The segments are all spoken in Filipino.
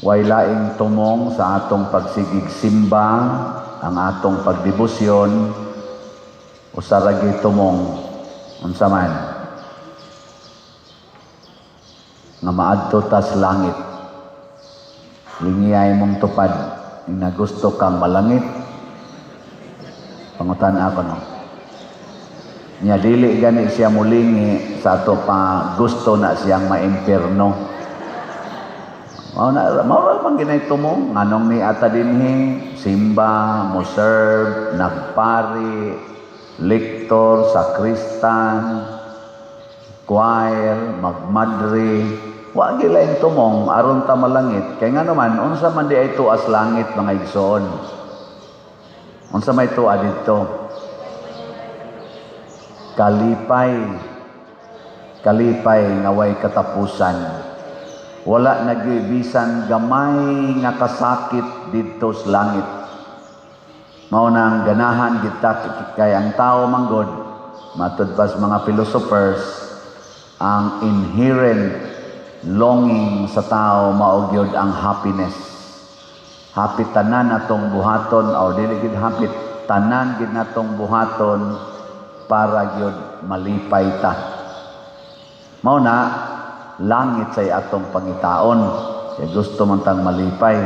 Way laing tumong sa atong pagsigig simba, ang atong pagdebosyon, usaragi tumong unsa man nga maadto tas langit. Lingiyay mong tupad na gusto kang malangit. Pangutan ako no. Nya dili gani siya mulingi sa ato pa gusto na siyang maimpierno. Mao man ginay tumong nganong ni ata dinhi simba, mo serve, nagpari, lektor, sakristan, choir, magmadre, wa gilaing tumong aron ta malangit. Kay nga naman unsa man di ay tuas langit mga igsoon. Unsa may tuwa didto? Kalipay nga way katapusan. Wala nagibisan gamay nga kasakit didto sa langit. Mao nang ganahan kita kay ang tao manggod matud pa sa mga philosophers, ang inherent longing sa tao mao gyud ang happiness. Happy tanan atong buhaton o dili gid happy tanan gid natong buhaton para gyud malipay ta. Mao na langit say atong pangitaon kay gusto man tang malipay.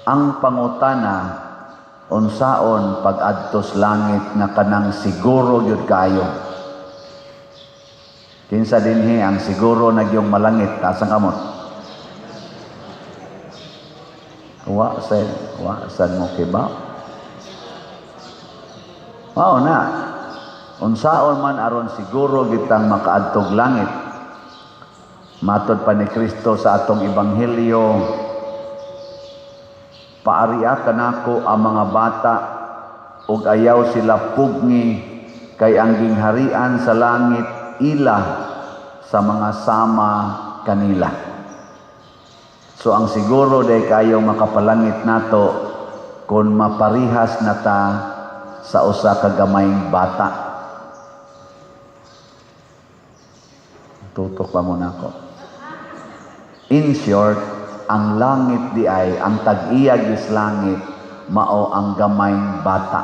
Ang pangutana unsaon pag-adtos langit nga kanang siguro gyud kayo. Kinsa dinhi ang siguro nagyong malangit asang kamot? Wa sa mo kiba. Mao na unsaon man aron siguro gitang makaadtog langit. Matod pa ni Kristo sa atong ebanghelyo, paariya kanako ang mga bata ug ayaw sila pugni kay ang gingharian sa langit ila sa mga sama kanila. So ang siguro day kayo makapalangit nato kung maparihas na ta sa usa ka gamayng bata. Tutok pa muna ako. In short, ang langit di ay, ang tag-iyag is langit, mao ang gamayng bata.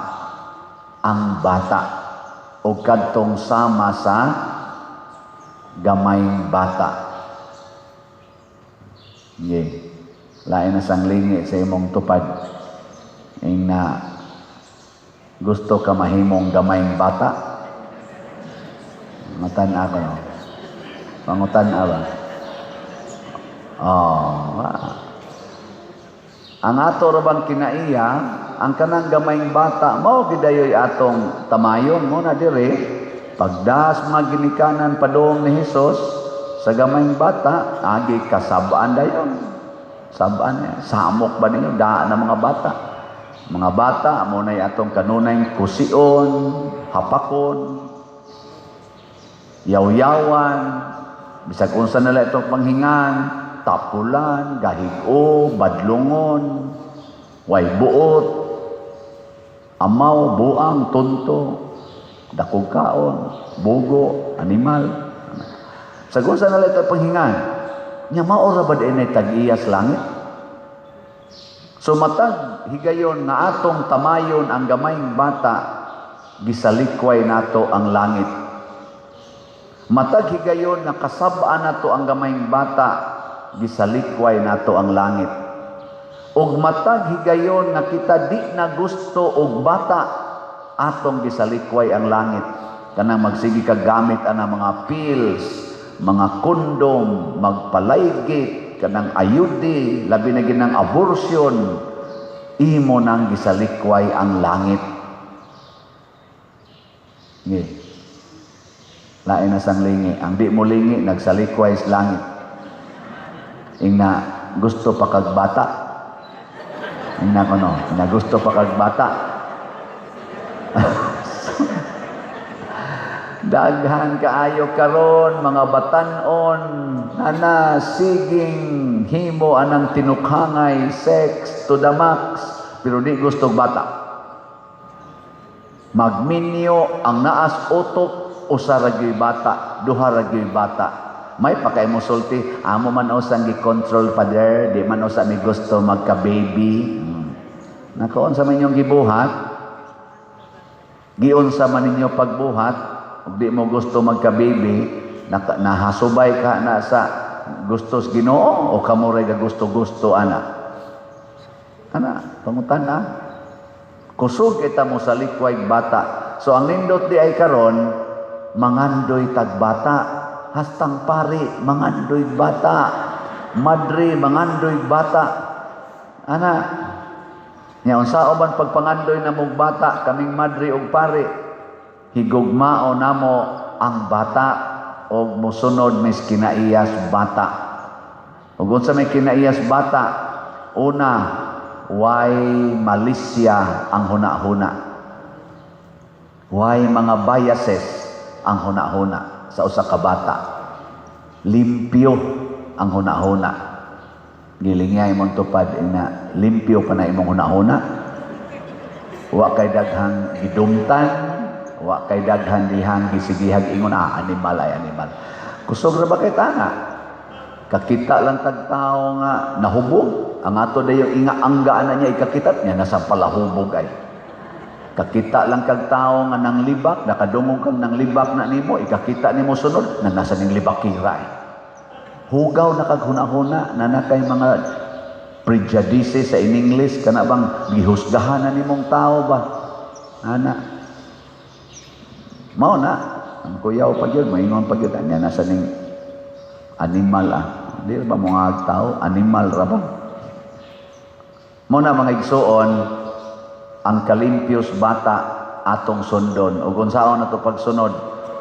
Ang bata. O kadtong sama sa gamayng bata. Yeah. Lain na sang lingi sa imong tupad. Ing na gusto ka mahimong gamayng bata. Matan-a ko no. Pangutan-a ba? Ang ato rabang kinaiya, ang kanang gamayng bata mao gidayoy atong tamayon mo na dire pagdas mga ginikanan padung ni Hesus sa gamayng bata agi kasabaan dayon. Sabaan niya, samok ba ninyo daan na mga bata mo na atong kanunay kusion, hapakon, yaw-yawan, bisag unsa nila itong panghingan, tapulan, gahigo, badlongon, way buot, amaw, buang, tunto, dakog kaon, bugo, animal. Sa unsa nila itong panghingan, nya maora ba din ay tag-iyas langit? So matag higayon nga atong tamayon ang gamayng bata, gisalikway nato ang langit. Matag higayon nga kasab-an nato ang gamayng bata, gisalikway nato ang langit. Ug matag higayon nga kita di na gusto og bata, atong gisalikway ang langit. Kanang magsigi ka gamit ana mga pills, mga kondom, magpalaygit, kanang ayudi, labi na ginang abortion, imo nang gisalikway ang langit. Ngi. Lain na sang lingi. Ang di mo lingi, nagsalikway sa langit. Ingna, gusto pa kag bata. Ingna ko no, na gusto pa kag bata. Daghan kaayo karon mga batan-on ana siging himo anang tinukhangay sex to the max pero di gusto bata. Magminyo ang naas utok usa ra gyud bata, duha ra gyud bata. May pakaimusulti, amo man usang gi-control father, di man usa mi gusto magka-baby. Nakoon sa man inyong gibuhat, giunsa man ninyo pagbuhat, ug di mo gusto magka-baby, nahasubay ka na sa gustos Ginoo o kamo ray gusto-gusto ana. Ana, pangutan na. Kusog kita mo sa likway bata. So ang nindot di ay karon mangandoy tagbata. Hastang pari, mangandoy bata. Madre, mangandoy bata. Ana, niya, unsao man pagpangandoy na mong bata, kaming madre o pari, higugmao na mo ang bata o musunod mis kinaiyas bata. O kung sa may kinaiyas bata, una, way malisya ang huna-huna. Way mga biases ang huna-huna. Sa usa ka bata, limpyo ang huna-huna. Gilingay mong tupad na limpyo pa na imong huna-huna. Wa kay daghang gidumtan, wa kay daghan dihang gisigihag ingon animal ay animal. Kusog ra ba kay tana? Kakita lang tagtao nga nahubog, ang ato dayo inga-anggaan na niya ikakitat niya nasa palahubog ay. Kakita lang kag tao nga nang libak, nakadungog kang nang libak na nimo, ikakita nimo sunod, na nasa ning libak kiray. Hugaw na kag huna-huna, na nakay mga prejudices sa in English, kana bang gihusgahan na nimong tao ba? Ana. Mao na, ang kuyaw pa yun, maingon pa yun, anya nasa ning animal Di ba mga tao, animal ra ba? Mao na mga igsuon, ang kalimpios bata atong sundon. O kung saan na ito pagsunod,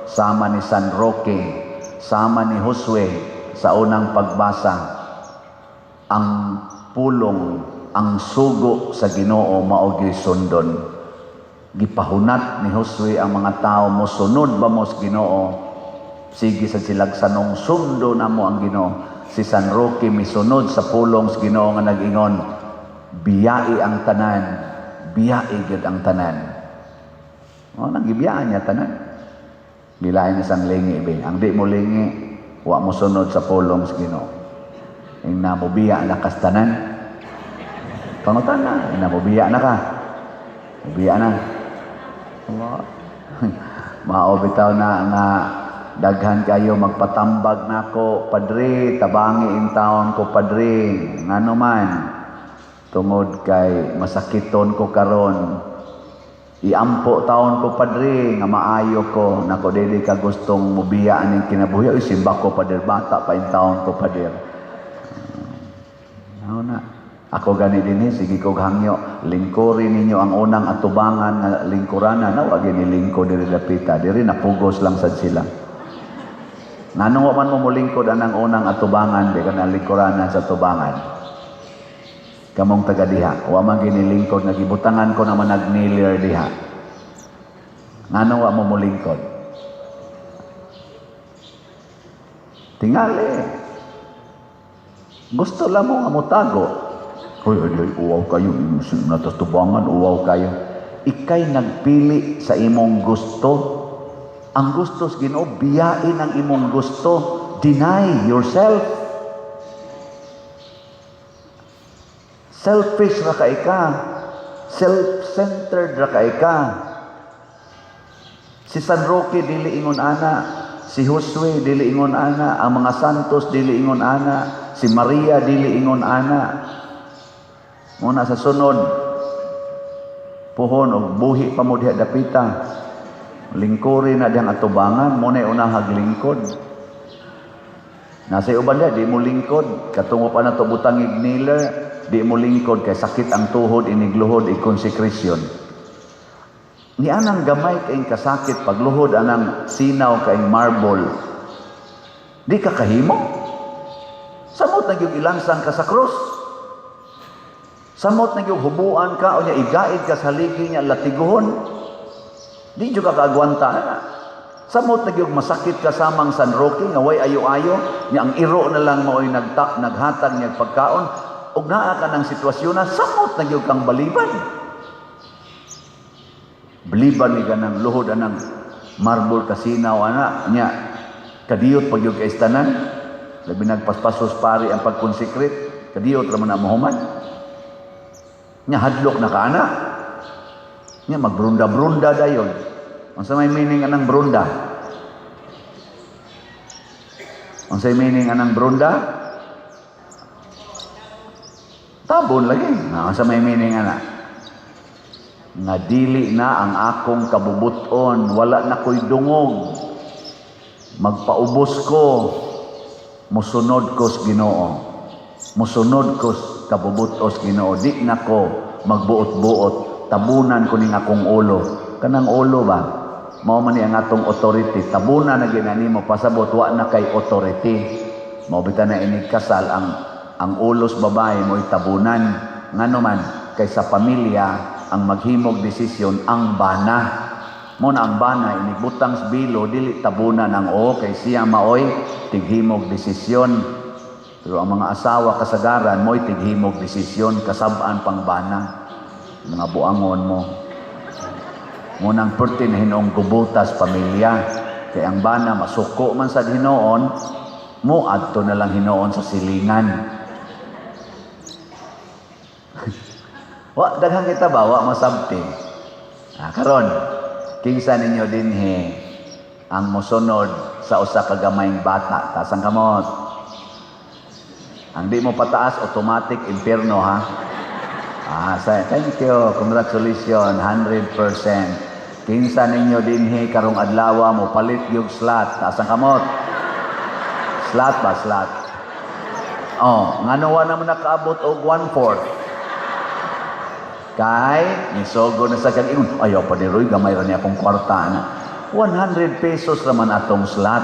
sama ni San Roque, sama ni Josue sa unang pagbasa, ang pulong, ang sugo sa Ginoo mao gyud sundon. Gipahunat ni Josue ang mga tao mo sunod ba mo sa Ginoo? Sige sa silagsanong sundo na mo ang Ginoo. Si San Roque misunod sa pulong sa Ginoo nga nag-ingon, biyai ang tanan, biyai gyud ang tanan. O nang gibiyaan niya tanan. Bilain isang lingi be. Ang di mo lingi, wa mo sunod sa pulong sa Ginoo. Ing na mo biya na kas tanan. Pangutan na, ing na mo biya na ka. Biya na. Allah. Mao bitaw na nga daghan kayo magpatambag nako, padre, tabangi in taon ko padre. Ngano man tungod kay masakiton ko karon, iampo taon ko padre nga maayo ko, nako dili ka gustong mubiya aning kinabuhi, oy simba ko pader, bata pa in taon ko pader. Na ako gani dinhi, sige ko hangyo, lingkurin ninyo ang unang atubangan nga lingkuranan, na wag ni lingkod diri dapita, diri napugos lang sad sila. Nganong wa man mo mulingkod anang unang atubangan, di ka na lingkuranan sa tubangan. Kamong taga diha, wa man ginilingkod nga gibutangan ko naman nagnilir diha. Ngano wa mo mulingkod? Tingali. Gusto lang mo nga mutago. Hoy, uwaw kayo, natas tubangan, uwaw kayo. Ikay nagpili sa imong gusto. Ang gusto sa Ginoo, biyain ang imong gusto. Deny yourself. Selfish ra kay ka. Self-centered ra kay ka. Si San Roque dili ingon ana, si Josue dili ingon ana, ang mga santos dili ingon ana, si Maria dili ingon ana. Muna sa sunod, puhon og buhi pa mo diha dapita. Lingkuri na diyang atubangan, muna unahag lingkod. Nasa uban diha, di mo lingkod, katungo pa na to butang igniler, di mo lingkod kay sakit ang tuhod, inigluhod, ikonsekresyon. Ni anang gamay kayong kasakit, pagluhod anang sinaw kayong marble, di ka kahimo. Samot na yung ilansang ka sa krus. Samot na yung hubuan ka o niya igaid ka sa haligi niya latiguhon. Di juga kaagwanta na. Samot na yung masakit kasamang San Roque, nga way ayo-ayo, niya ang iro na lang mao'y naghatag niya pagkaon, o naa ka ng sitwasyon na, samot na yung kang baliban. Baliban ni ka ng luhod anang marble kasinaw, ana, niya, kadiyot pag yung kaistanan, Labi nagpaspasos pari ang pagkonsekret, kadiyot raman ang mahuman. Nya hadlok na kaana. Nya magbrunda-brunda dayon. Ang sa may meaning anang brunda? Ang sa meaning anang brunda? Tabon lagi. Ang sa may meaning ana? Nga dili na ang akong kabubuton, wala na ko'y dungog. Magpaubos ko, musunod ko sa Ginoo. Musunod ko sa kabubutos Ginoo. Di na ko magbuot-buot. Tabunan ko ning akong ulo. Kanang ulo ba? Mao man ni ang atong authority. Tabunan na ginani mo pasabot wa na kay authority. Mao bitaw na inig kasal ang ulos babae mo tabunan. Ngano man kay sa pamilya ang maghimog desisyon ang bana. Mo na ang bana inibutang sa bilo dili tabunan ang kay siya maoy tighimog desisyon. Pero ang mga asawa kasagaran mo'y tighimog desisyon kasab-an pang bana. Mga buangon mo. Munang perti na hinoong gubutas pamilya. Kaya ang bana masuko man sa hinoon, mo adto na lang hinoon sa silingan. Wa daghang kita ba wa masabti. Karon kinsa ninyo dinhi ang mosunod sa usa ka gamayng bata. Tasang kamot. Ang di mo pataas automatic impierno ha. Thank you. Congratulations 100%. Kinsa ninyo dinhi karong adlaw mo palit yung slot. Tasang kamot. Slot ba slot? Ngano wa naman nakaabot og 1/4. Kay nisogo na sa kag-ingon, ayaw pa ni Roy, gamay ra niya akong kwarta na. 100 pesos raman atong slot.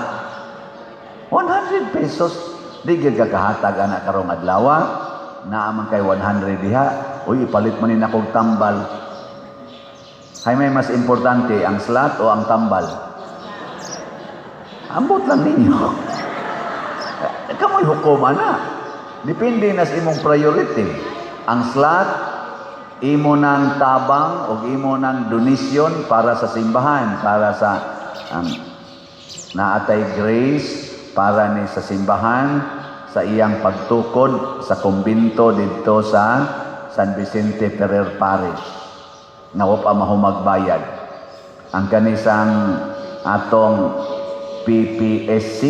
100 pesos. Di gyud kakahatag ana karong adlaw. Naaman kay 100 diha. Uy, ipalit man ni akong tambal. Hay may mas importante, ang slot o ang tambal? Ambot lang ninyo. Kamoy hukuman na. Depende na sa imong priority. Ang slot, imo ng tabang o imo ng donation para sa simbahan, para sa naatay grace para ni sa simbahan sa iyang pagtukod sa kumbinto dito sa San Vicente Ferrer Parish. Nawa pa mahumagbayad. Ang kanisang atong PPSC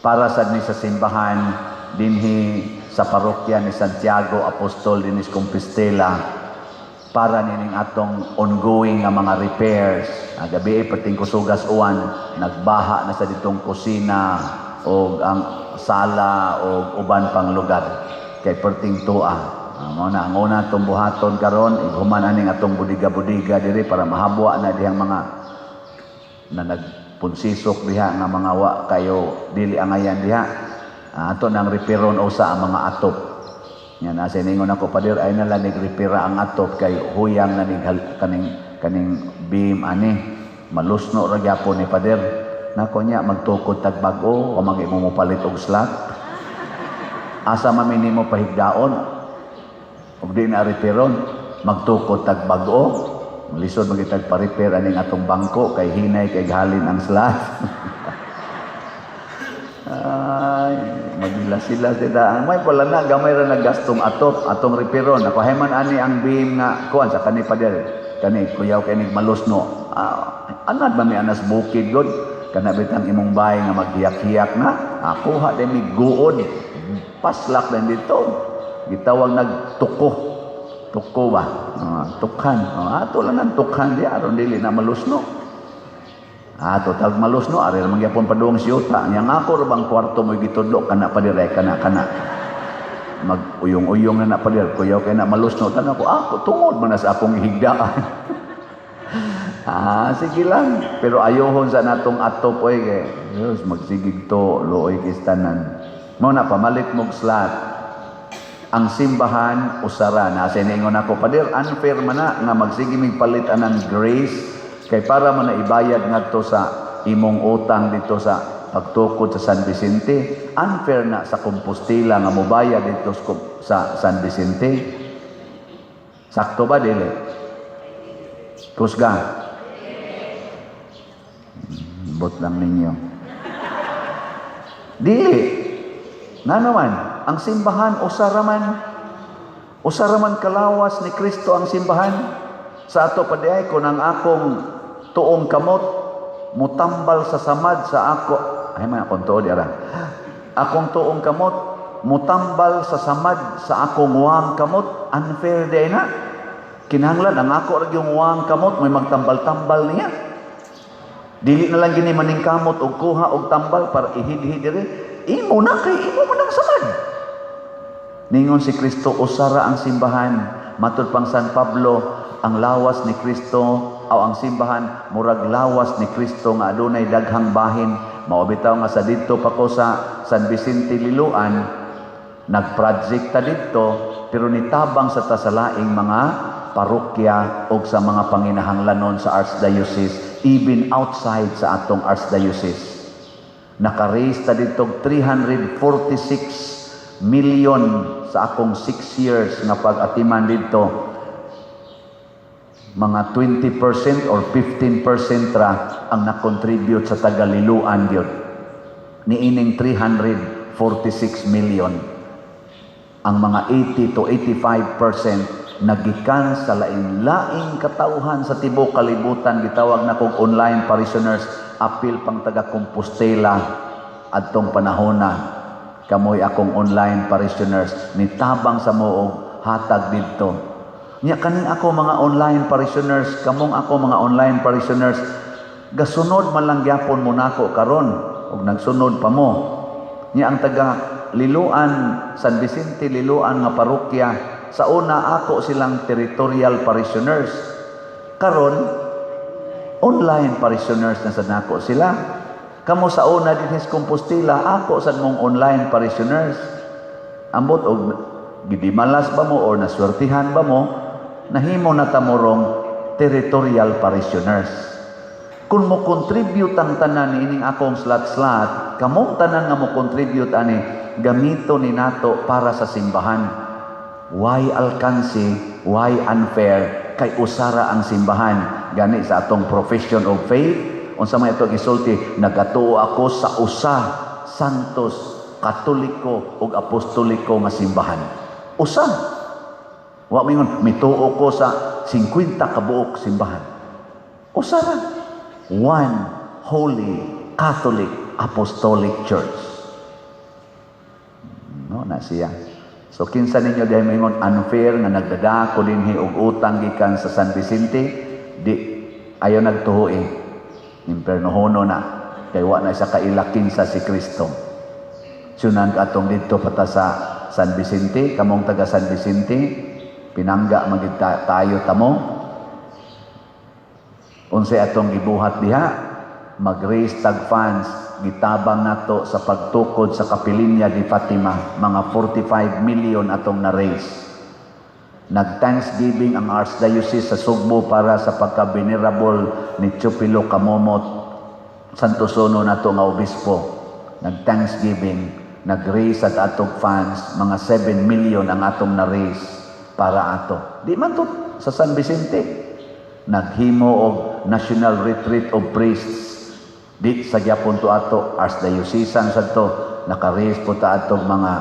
para sa ni sa simbahan dinhi sa parokya ni Santiago Apostol dinis Compostela para nining atong ongoing nga mga repairs. Gabi perting kusugas uwan, nagbaha na sa ditong kusina o ang sala o uban pang lugar kay perting tua. Mao na ang una atong buhaton karon ighuman aning atong budiga-budiga diri para mahabwa na dihang mga na nagpunsisok diha nga mga wa kayo dili angayan diha. Ato nang reparon usa ang mga atop. Yan asa ningon ako padir ay na lang repair ang atop kay huyang na ning kaning beam ani malusno ra gyapon ni padir. Nako nya magtukod tag bag-o o magimo mo palit og slot. Asa maminimo pahigdaon ug di na repairon magtukod tag bag-o. Lisod magitag pa-repair aning atong bangko kay hinay kay halin ang slot. Ay, magila-sila sila. May pala na, gamay ra naggastong atong repairon. Napahiman ani ang beam nga, kuwan sa kani pader. Kani, kuyaw kani malusno. Anad ba may anas bukid god? Kana bitang imong bahay nga maghiyak-hiyak na. Ako ha, din may guod. Paslak din dito. Gitawag nagtuko. Tuko ba? Tukhan. Ato lang ang tukhan di, aron dili na malusno. Total malus no, ari man gyapon paduong siyuta. Yang ako bang kwarto mo gitudlo kana pa dire kana mag-uyong-uyong na pa dire kuyaw kay na malus no tan ako tungod man sa akong higdaan. Sige lang, pero ayohon sa natong atop oy kay Dios magsigig to looy kistanan. Mao na pamalit mog slot. Ang simbahan usara na sa ningon ako padir unfair man na nga magsige mig palit anang grace. Kay para man na ibayad ngadto sa imong utang dito sa pagtukod sa San Vicente, unfair na sa Compostela nga mobayad dito sa San Vicente. Sakto ba dili? Kusga. Bot lang ninyo. Dili. Nga naman, ang simbahan, usaraman kalawas ni Kristo ang simbahan. Sa ato padiay, kung ang akong tuong kamot, mutambal sa samad sa ako, ay man akong tuod, akong tuong kamot, mutambal sa samad sa akong uwang kamot, unfair day na. Kinahanglan, ang ako rin yung uwang kamot, may magtambal-tambal niya. Dili na lang gini maning kamot o kuha o tambal para ihid-hid rin. Imo na kay imo mo nang samad. Ningon si Kristo, usara ang simbahan. Matud pang San Pablo, ang lawas ni Kristo o ang simbahan, murag lawas ni Kristo nga adunay daghang bahin. Maubitaw nga sa dito pa ko sa San Vicente Liloan, nagproject ta dito, pero nitabang sa tasalaing mga parokya o sa mga panginahanglanon sa Archdiocese, even outside sa atong Archdiocese. Naka-raise ta dito 346 million sa akong 6 years na pag-atiman dito. Mga 20% or 15% ra ang na-contribute sa Tagaliluan yun. Niining 346 million. Ang mga 80 to 85% nagikan sa laing-laing katauhan sa tibok kalibutan. Gitawag na kong online parishioners, apil pang taga Compostela adtong panahon na. Kamoy akong online parishioners, nitabang sa moog hatag dito. Nya kaning ako mga online parishioners, kamong ako mga online parishioners, gasunod man lang gyapon mo nako karon ug nagsunod pa mo. Nya ang taga Liloan, San Vicente Liloan nga parokya, sa una ako silang territorial parishioners. Karon online parishioners na sa nako sila. Kamo sa una din sa Compostela, ako sa mong online parishioners. Ambot og gidimalas ba mo or naswertihan ba mo, nahimo na tamorong territorial parishioners. Kung mo contribute ang tanan ni ining akong slat-slat, kamong tanan nga mo contribute ani, gamito ni nato para sa simbahan. Why alkansi, why unfair, kay usara ang simbahan. Gani sa atong profession of faith, unsa may ito gisulti, nagatuo ako sa usa, santos, katoliko ug apostoliko nga simbahan. Usa. Wa mingon mituo ko sa 50 kabuok simbahan. Usa ra. One Holy Catholic Apostolic Church. No na siya. So kinsa ninyo dahil mingon unfair nga nagdadako dinhi og utang gikan sa San Vicente, di ayo nagtuhoy. Impernohono na kay wa na sa kailakin sa si Kristo. Sunan katong dito pata sa San Vicente, kamong taga San Vicente, pinangga magid tayo tamo. Unsay atong gibuhat diha, mag-raise tag funds, gitabang nato sa pagtukod sa Kapilinya di Fatima, mga 45 million atong na-raise. Nag-thanksgiving ang Archdiocese sa Sugbo para sa pagka-venerable ni Chupilo Kamomot, Santosono nato nga obispo. Nag-thanksgiving, nag-raise at atong funds, mga 7 million ang atong na-raise para ato. Di man to sa San Vicente. Naghimo og National Retreat of Priests. Di sa gyapon to ato, Archdiocesan sa to, naka-raise po ta atong mga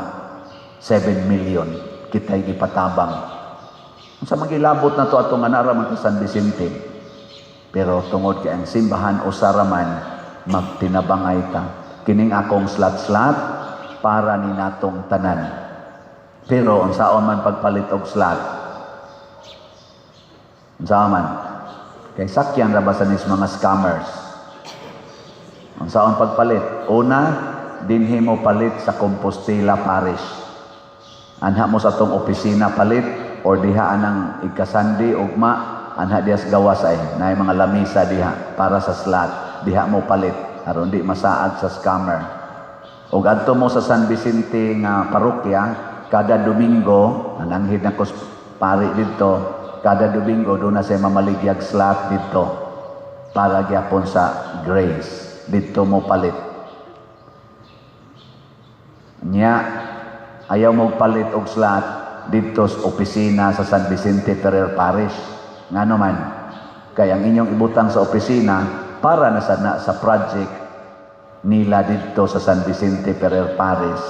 7 million. Kita'y gipatabang. Sa magilabot na to atong anaraman sa San Vicente. Pero tungod kay ang simbahan o saraman, magtinabangay ta. Kining akong slat-slat para ni natong tanan. Pero unsaon man pagpalit og slat? Unsaon man? Kay sakyan ra ba sa nis mga scammers? Unsaon pagpalit? Una, dinhi mo palit sa Compostela Parish. Anha mo sa tong opisina palit, or diha anang ikasandi ugma anha dias gawas ay naay mga lamisa diha para sa slot, diha mo palit aron di masaad sa scammer. Ug adto mo sa San Vicente nga parokya, kada Domingo ananghid na kos pari dito, kada Domingo do na say mamaligyag slot dito para gyapon sa grace. Dito mo palit nya, ayaw mo palit og slot dito sa opisina sa San Vicente Ferrer Parish. Ngano man, kaya ang inyong ibutang sa opisina para na sa project nila dito sa San Vicente Ferrer Parish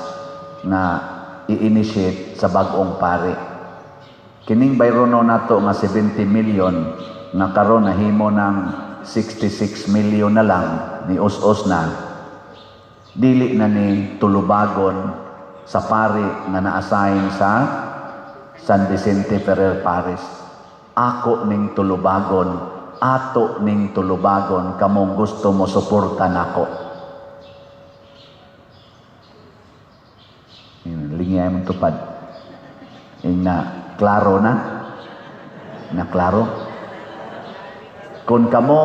na i-initiate sa bagong pari. Kining bayrono nato nga 70 million nga karon nahimo ng 66 million na lang ni us-us na. Dili na ni tulubagon sa pari nga na-assign sa San Vicente Ferrer Parish. Ako ning tulubagon, ato ning tulubagon, kamong gusto mo suporta nako. Lingay mong tupad. Na klaro na? Na klaro? Kung kamo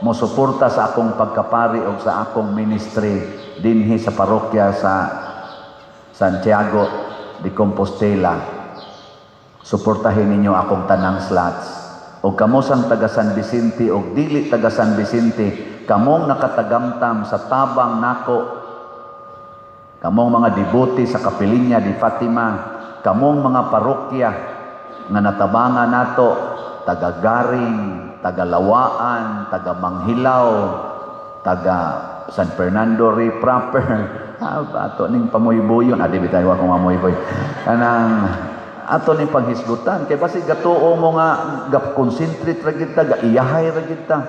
mo suporta sa akong pagkapari o sa akong ministry dinhi sa parokya sa Santiago de Compostela, suportahin ninyo akong tanang slots. O kamo sang taga San Vicente o dili taga San Vicente, kamong nakatagamtam sa tabang nako, kamong mga devote sa Kapilinya di Fatima, kamong mga parokya nga natabangan nato, taga Garing, taga Lawaan, taga Manghilaw, taga San Fernando Rey proper, ato ning pamuyboyon, di bitaw akong mamuyboy, kanang ato ning panghisgutan, kay basi gatuo mo nga gap-concentrate ra gid ta, gaiyahay ra gid ta.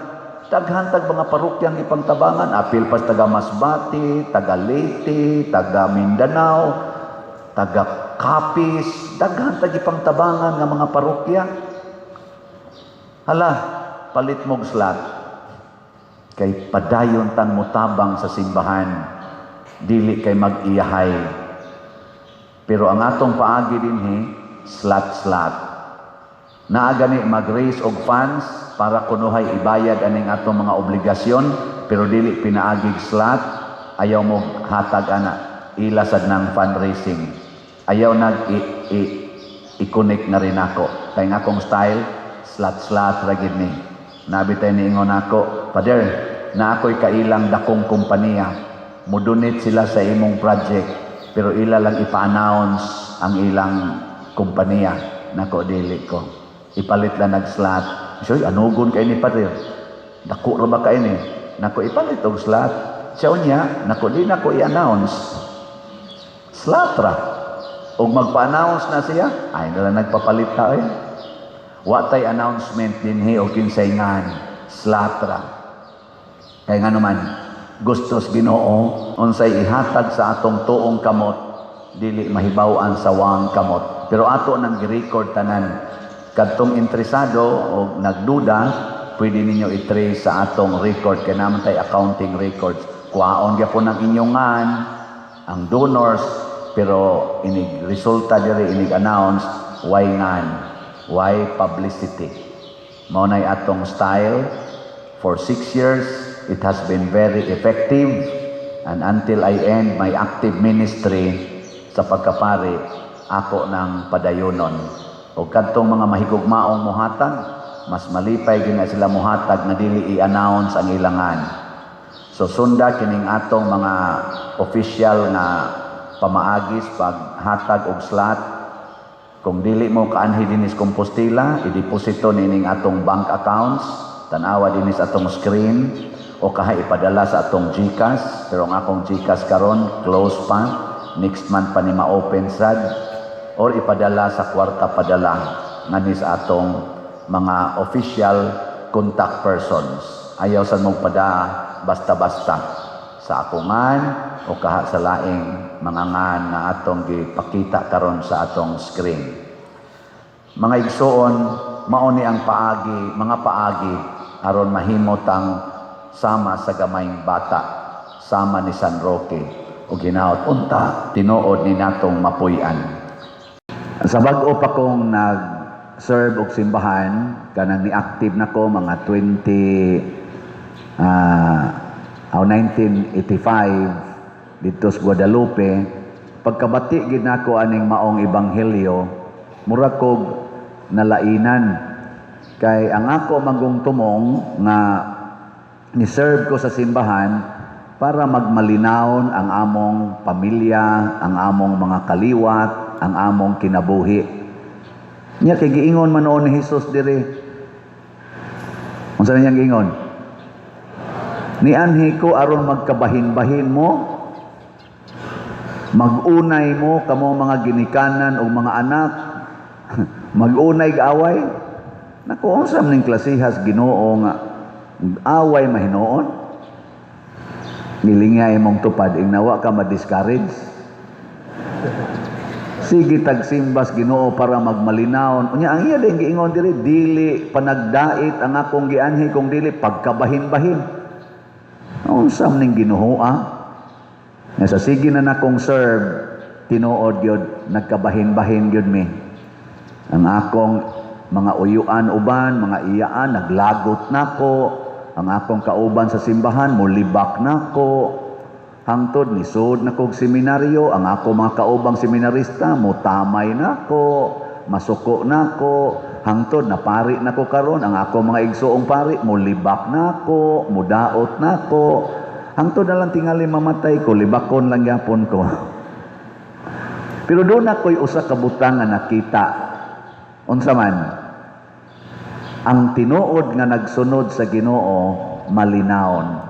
Taghantag mga parokyang ipangtabangan, apil pas taga Masbate, taga Leyte, taga Mindanao, taga Capiz, daghantag ipangtabangan nga mga parokya. Hala, palit mog slot. Kay padayon tang mutabang sa simbahan, dili kay mag-iyahay. Pero ang atong paagi dinhi, slot. Naa gani mag-raise og funds para kunuhay ibayad aning atong mga obligasyon, pero dili pinaagig slot, ayaw mo hatag ana, ila sad ng fundraising. Ayaw nag i-connect na rin ako. Kaya nga akong style, slot ra gid ni. Nabitay ni ingon ako, Father, na ako'y kailang dakong kumpanya. Mudunit sila sa imong project, pero ila lang ipa-announce ang ilang kumpanya. Nako, dili ko. Ipalit lang nag-slot. So, anugon kayo ni Father. Dako ra ba kayo ni? Nako, ipalit og slot. Siya niya, nako, di nako i-announce. Slot ra. Og magpa-announce na siya, ay nalang nagpapalit ta eh. Watay announcement dinhi o kinsayngan, slatra. Kaya nga naman, gustos Ginoo, unsay ihatag sa atong tuong kamot, dili mahibaw-an sa wang kamot. Pero ato nang gi-record tanan. Kadtong interesado o nagduda, pwede ninyo i-trace sa atong record, kaya naman tayo accounting records. Kuhaon gyapon ang inyongan, ang donors, pero inig resulta diri, inig announce, why ngan? Why publicity? Maunay atong style. For 6 years, it has been very effective. And until I end my active ministry sa pagkapari, ako ng padayonon. O kadtong mga mahigugmaong muhatag, mas malipay gina sila muhatag na dili i-announce ang ilangan. So sunda kining atong mga official na pamaagis paghatag og slot. Kung dili mo kaanhi dinis Compostela, i-deposito nining atong bank accounts, tanawa dinis atong screen, o kaha ipadala sa atong GCash. Pero ang akong GCash karon close pa, next month pa ni ma-open sad, or ipadala sa kwarta padala nganis atong mga official contact persons. Ayaw sa mong pada basta-basta sa akungan o kaha sa laing mga ngan na atong gipakita karon sa atong screen. Mga igsoon, mao ni ang paagi, mga paagi aron mahimot ang sama sa gamayng bata, sama ni San Roque o ginaot unta tinuod ni natong mapuy-an. Sa bag-o pa kong nag-serve og simbahan, kanang ni-active nako mga 1985 dito sa Guadalupe. Pagkabati gid nako aning maong ebanghelyo, mura kog nalainan kay ang ako magong tumong nga ni-serve ko sa simbahan para magmalinawon ang among pamilya, ang among mga kaliwat, ang among kinabuhi. Nya kay giingon man noon ni Hesus dire. Unsa niyang giingon? Nianhi ko aron magkabahin-bahin mo, magunay mo kamo mga ginikanan o mga anak, magunay gaaway. Naku, unsam ning klasihas Ginoo nga away mahinoon. Nilingay mong tupad ing nawa ka ma-discourage. Sige tagsimbas Ginoo para magmalinawon. Unya ang iya din giingon diri, dili panagdait ang akong gianhi kung dili pagkabahin-bahin. Unsam ning Ginoo nga sa sige na nakong serve, tinuod gyud nagkabahin-bahin gyud mi. Ang akong mga uyuan uban, mga iyaan naglagot nako, ang akong kauban sa simbahan molibak nako. Hangtod nisud na kog seminaryo, ang ako mga kaubang seminarista motamay nako, masuko nako. Hangtod na pari nako karon, ang ako mga igsoong pari molibak nako, mudaot nako. Hangtod na lang tingali mamatay ko, libakon lang yapon ko. Pero doon ako'y usa ka butang nga nakita. Unsa man, ang tinuod nga nagsunod sa Ginoo malinawon.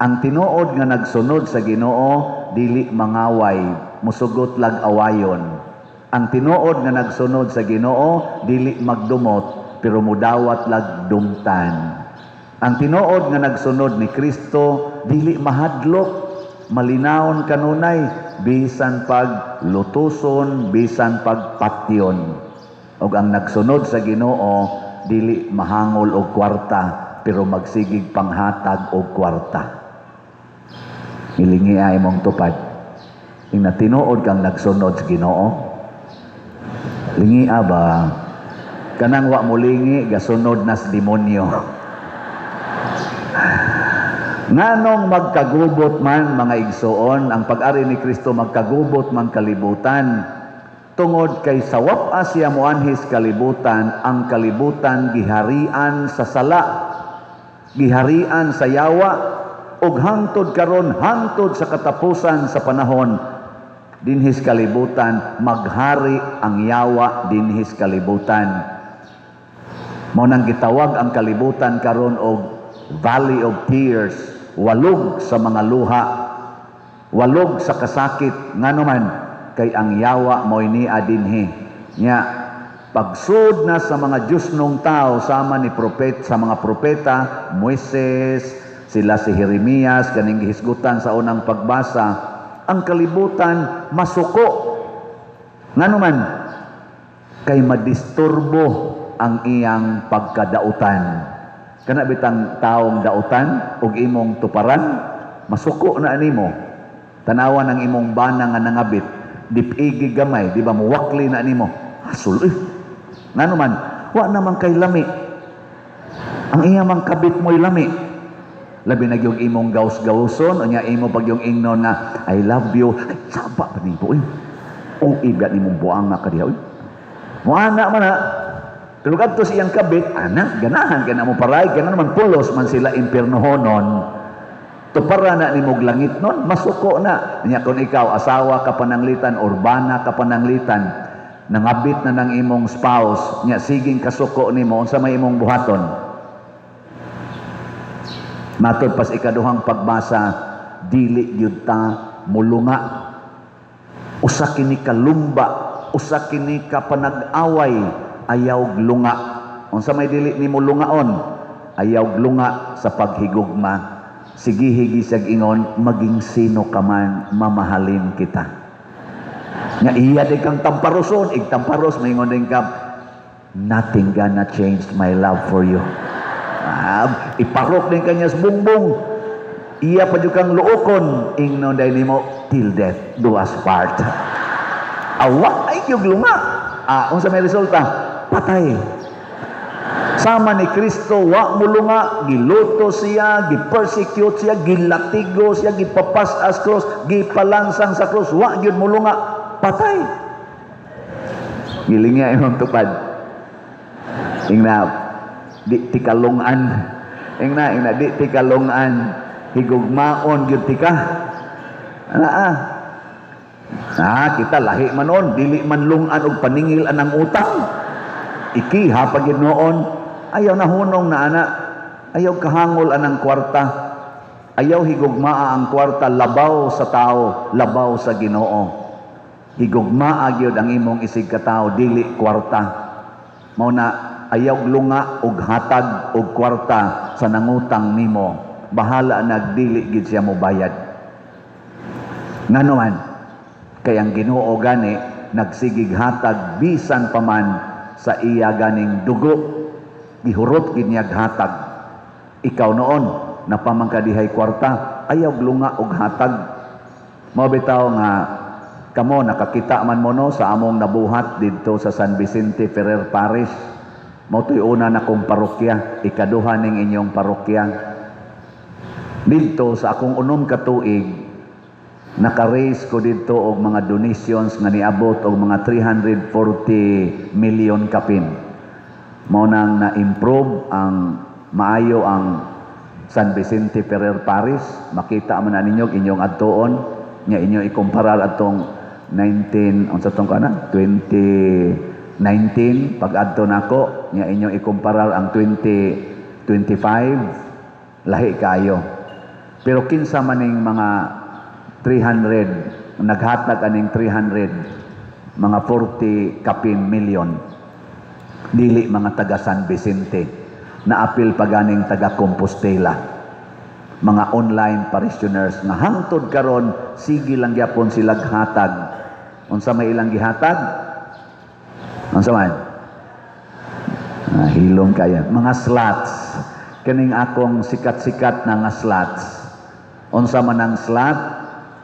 Ang tinuod nga nagsunod sa Ginoo dili mangaway, musugot lag awayon. Ang tinuod nga nagsunod sa Ginoo dili magdumot pero mudawat lag dumtan. Ang tinuod nga nagsunod ni Kristo dili mahadlok, malinawon kanunay bisan pag lutuson, bisan pag patyon. Og ang nagsunod sa Ginoo dili mahangol og kwarta pero magsigig panghatag og kwarta. Hilingi ay mong tupad. Ing natinuod kang nagsunod sa Ginoo. Lingi ba? Kanang wa mo lingi gasunod nas demonyo. Nganong magkagubot man mga igsoon, ang pag-ari ni Kristo magkagubot man kalibutan. Tungod kay sawap asya moanhis kalibutan, ang kalibutan giharian sa sala, giharian sa yawa, ug hangtod karon, hangtod sa katapusan sa panahon, dinhis kalibutan maghari ang yawa dinhis kalibutan. Mao nang gitawag ang kalibutan karon og Valley of Tears, walog sa mga luha, walog sa kasakit, nganuman kay ang yawa mo'y niya dinhi. Nya, pagsud na sa mga Diyos nung tao, sama ni sa mga propeta, Moises, sila si Jeremias, kaning gihisgutan sa unang pagbasa, ang kalibutan masuko. Nganuman, kay madisturbo ang iyang pagkadautan. Kana bitang taong dautan, ug imong tuparan, masuko na animo. Tanawan ang imong bana nga nangabit, dipigi gamay, di ba muwakli na nimo. Hasul Ngano man, wa naman kay lami. Ang iya mang kabit mo'y lami. Labi na yung imong gaus-gauson, o niya imo pag yung ingnon na, I love you. Ay, saba pa nito, eh. O iba ni mong buang nga kadiya, eh. Muana man na. Pero kadto siyang kabit, anak, ganahan ka na mo paray, ka na naman pulos man sila impiernohonon. Tupara na ni mog langit nun, masuko na. Niya kung ikaw, asawa ka pananglitan, urbana ka pananglitan, nangabit na ng imong spouse, niya siging kasuko ni mo, unsa may imong buhaton. Matod pas ikaduhang pagbasa, dili yun ta mulunga. Usa kini kalumba, usa kini ka panag-away, ayaw glunga. Unsa may dili ni mulungaon, ayaw glunga sa paghigugma. Sige higi siyag ingon, maging sino ka man, mamahalin kita. Nga iya din kang tamparoson, igtamparos, maingon din ka, nothing gonna change my love for you. Iparok din kanya sa bungbong. Iya pa kang luokon, ingnon dahil mo, till death do us part. Awa, ay yung lunga. Unsa may resulta? Patay. Sama ni Kristo, wa mulunga, giluto siya, gipersecute siya, gilatigo siya, gipapas as cross, gipalansang sa cross, wa gyud mulunga, patay. Gilinga imong tupad. Ingna, di tikalungan. Ingna, di tikalungan. Higugmaon gyud tika. Kita lahi manon, dili man lungan og paningil anang utang. Iki hapag noon, ayaw na hunong na ana, ayaw kahangol anang kwarta. Ayaw higugmaa ang kwarta, labaw sa tao, labaw sa Ginoo. Higugmaa gyud ang imong isig ka tao, dili kwarta. Mao na ayaw lunga og hatag og kwarta sa nangutang nimo. Bahala nagdili gid siya mo bayad. Nganoman kay ang Ginoo gani nagsigig hatag bisan pa man sa iya ganing dugo, gihurot gid niya hatag. Ikaw noon napamangkadihay kwarta, ayaw lunga og hatag. Mao bitaw nga kamo nakakita man mo no sa among nabuhat didto sa San Vicente Ferrer Parish. Mao to'y una na kong parokya, ikaduha ning inyong parokya. Didto sa akong unom ka tuig, naka-raise ko didto og mga donations nga niabot og mga 340 million kapin. Mao nang na-improve ang maayo ang San Vicente Ferrer Parish. Makita man na ninyo inyong adtuon nya inyo ikumparar atong 2019 pag-adto nako nya inyo ikumparar ang 2025 lahi kayo. Pero kinsa maning mga 300 naghatag aning 300 mga 40 kapin million dili mga taga San Vicente, naapil paganing taga Compostela, mga online parishioners nga hangtod karon sige lang gyapon sila hatag. Unsa may ilang gihatag? Unsa man? Hilom kaya mga slots, kaning akong sikat-sikat na nga slots. Unsa man ang slot?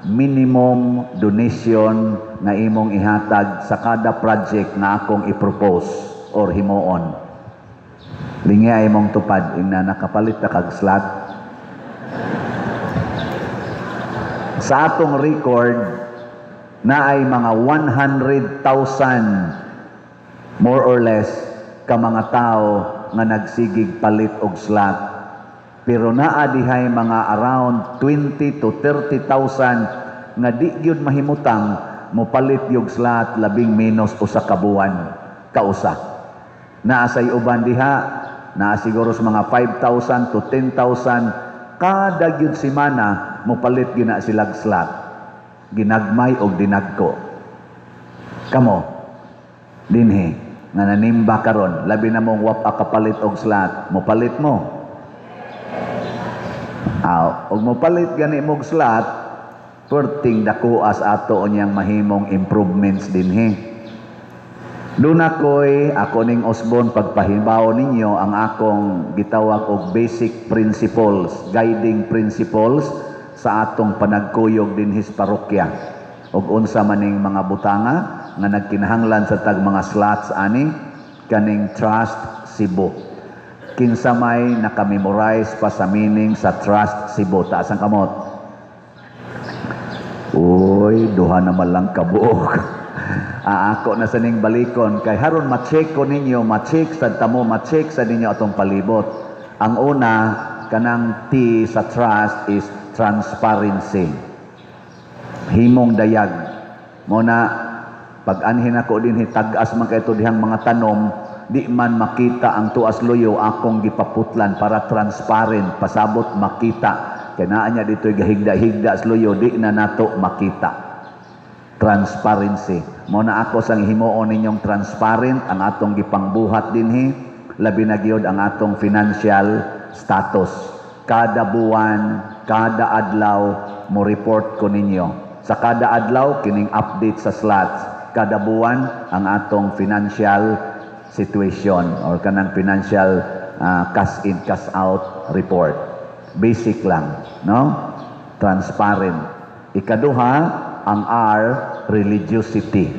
Minimum donation na imong ihatag sa kada project na akong i-propose or himuon. Lingya imong tupad ina nakapalit ta kag slot. Sa atong record na ay mga 100,000 more or less ka mga tao nga nagsigig palit og slot. Pero naa dihay mga around 20 to 30,000 nga di gyud mahimutang mopalit yung slot labing menos usa ka buwan kausa. Naa say uban diha na siguro sa mga 5,000 to 10,000 kada gyud semana mopalit gyud na sila slot. Ginagmay og dinagko. Kamo dinhi nga nanimba karon labi na mong wap kapalit og slot, mopalit mo. Og mopalit gani mog slot, perting dakuas ato unyang mahimong improvements dinhi. Doon ako ning Osbon pagpahibaw ninyo ang akong gitawag og basic principles, guiding principles sa atong panagkuyog dinhi sa parokya. Og unsa maning mga butanga nga nagkinahanglan sa tag mga slots ani kaning Trust Cebu. Kinsa may nakamemorize pa sa meaning sa Trust Cebu? Taas ang kamot. Uy, duha naman lang kabuok. Ako na sa ning balikon kay haron ma-check ko ninyo, ma-check sa tamo, ma-check sa ninyo atong palibot. Ang una kanang T sa trust is transparency. Himong dayag. Mo na pag-anhin ako din hitag-as man kay dihang mga tanom, di man makita ang tuas luyo akong gipaputlan para transparent, pasabot makita. Kaya naa niya dito'y gahigda-higda sa luyo, di na nato makita. Transparency. Mo na ako sang himuon ninyong transparent ang atong gipangbuhat dinhi, labi na gyud ang atong financial status. Kada buwan, kada adlaw mo report ko ninyo. Sa kada adlaw kining update sa slots. Kada buwan ang atong financial situation or kanang financial cash in cash out report. Basic lang, no? Transparent. Ikaduha ang R, religiosity.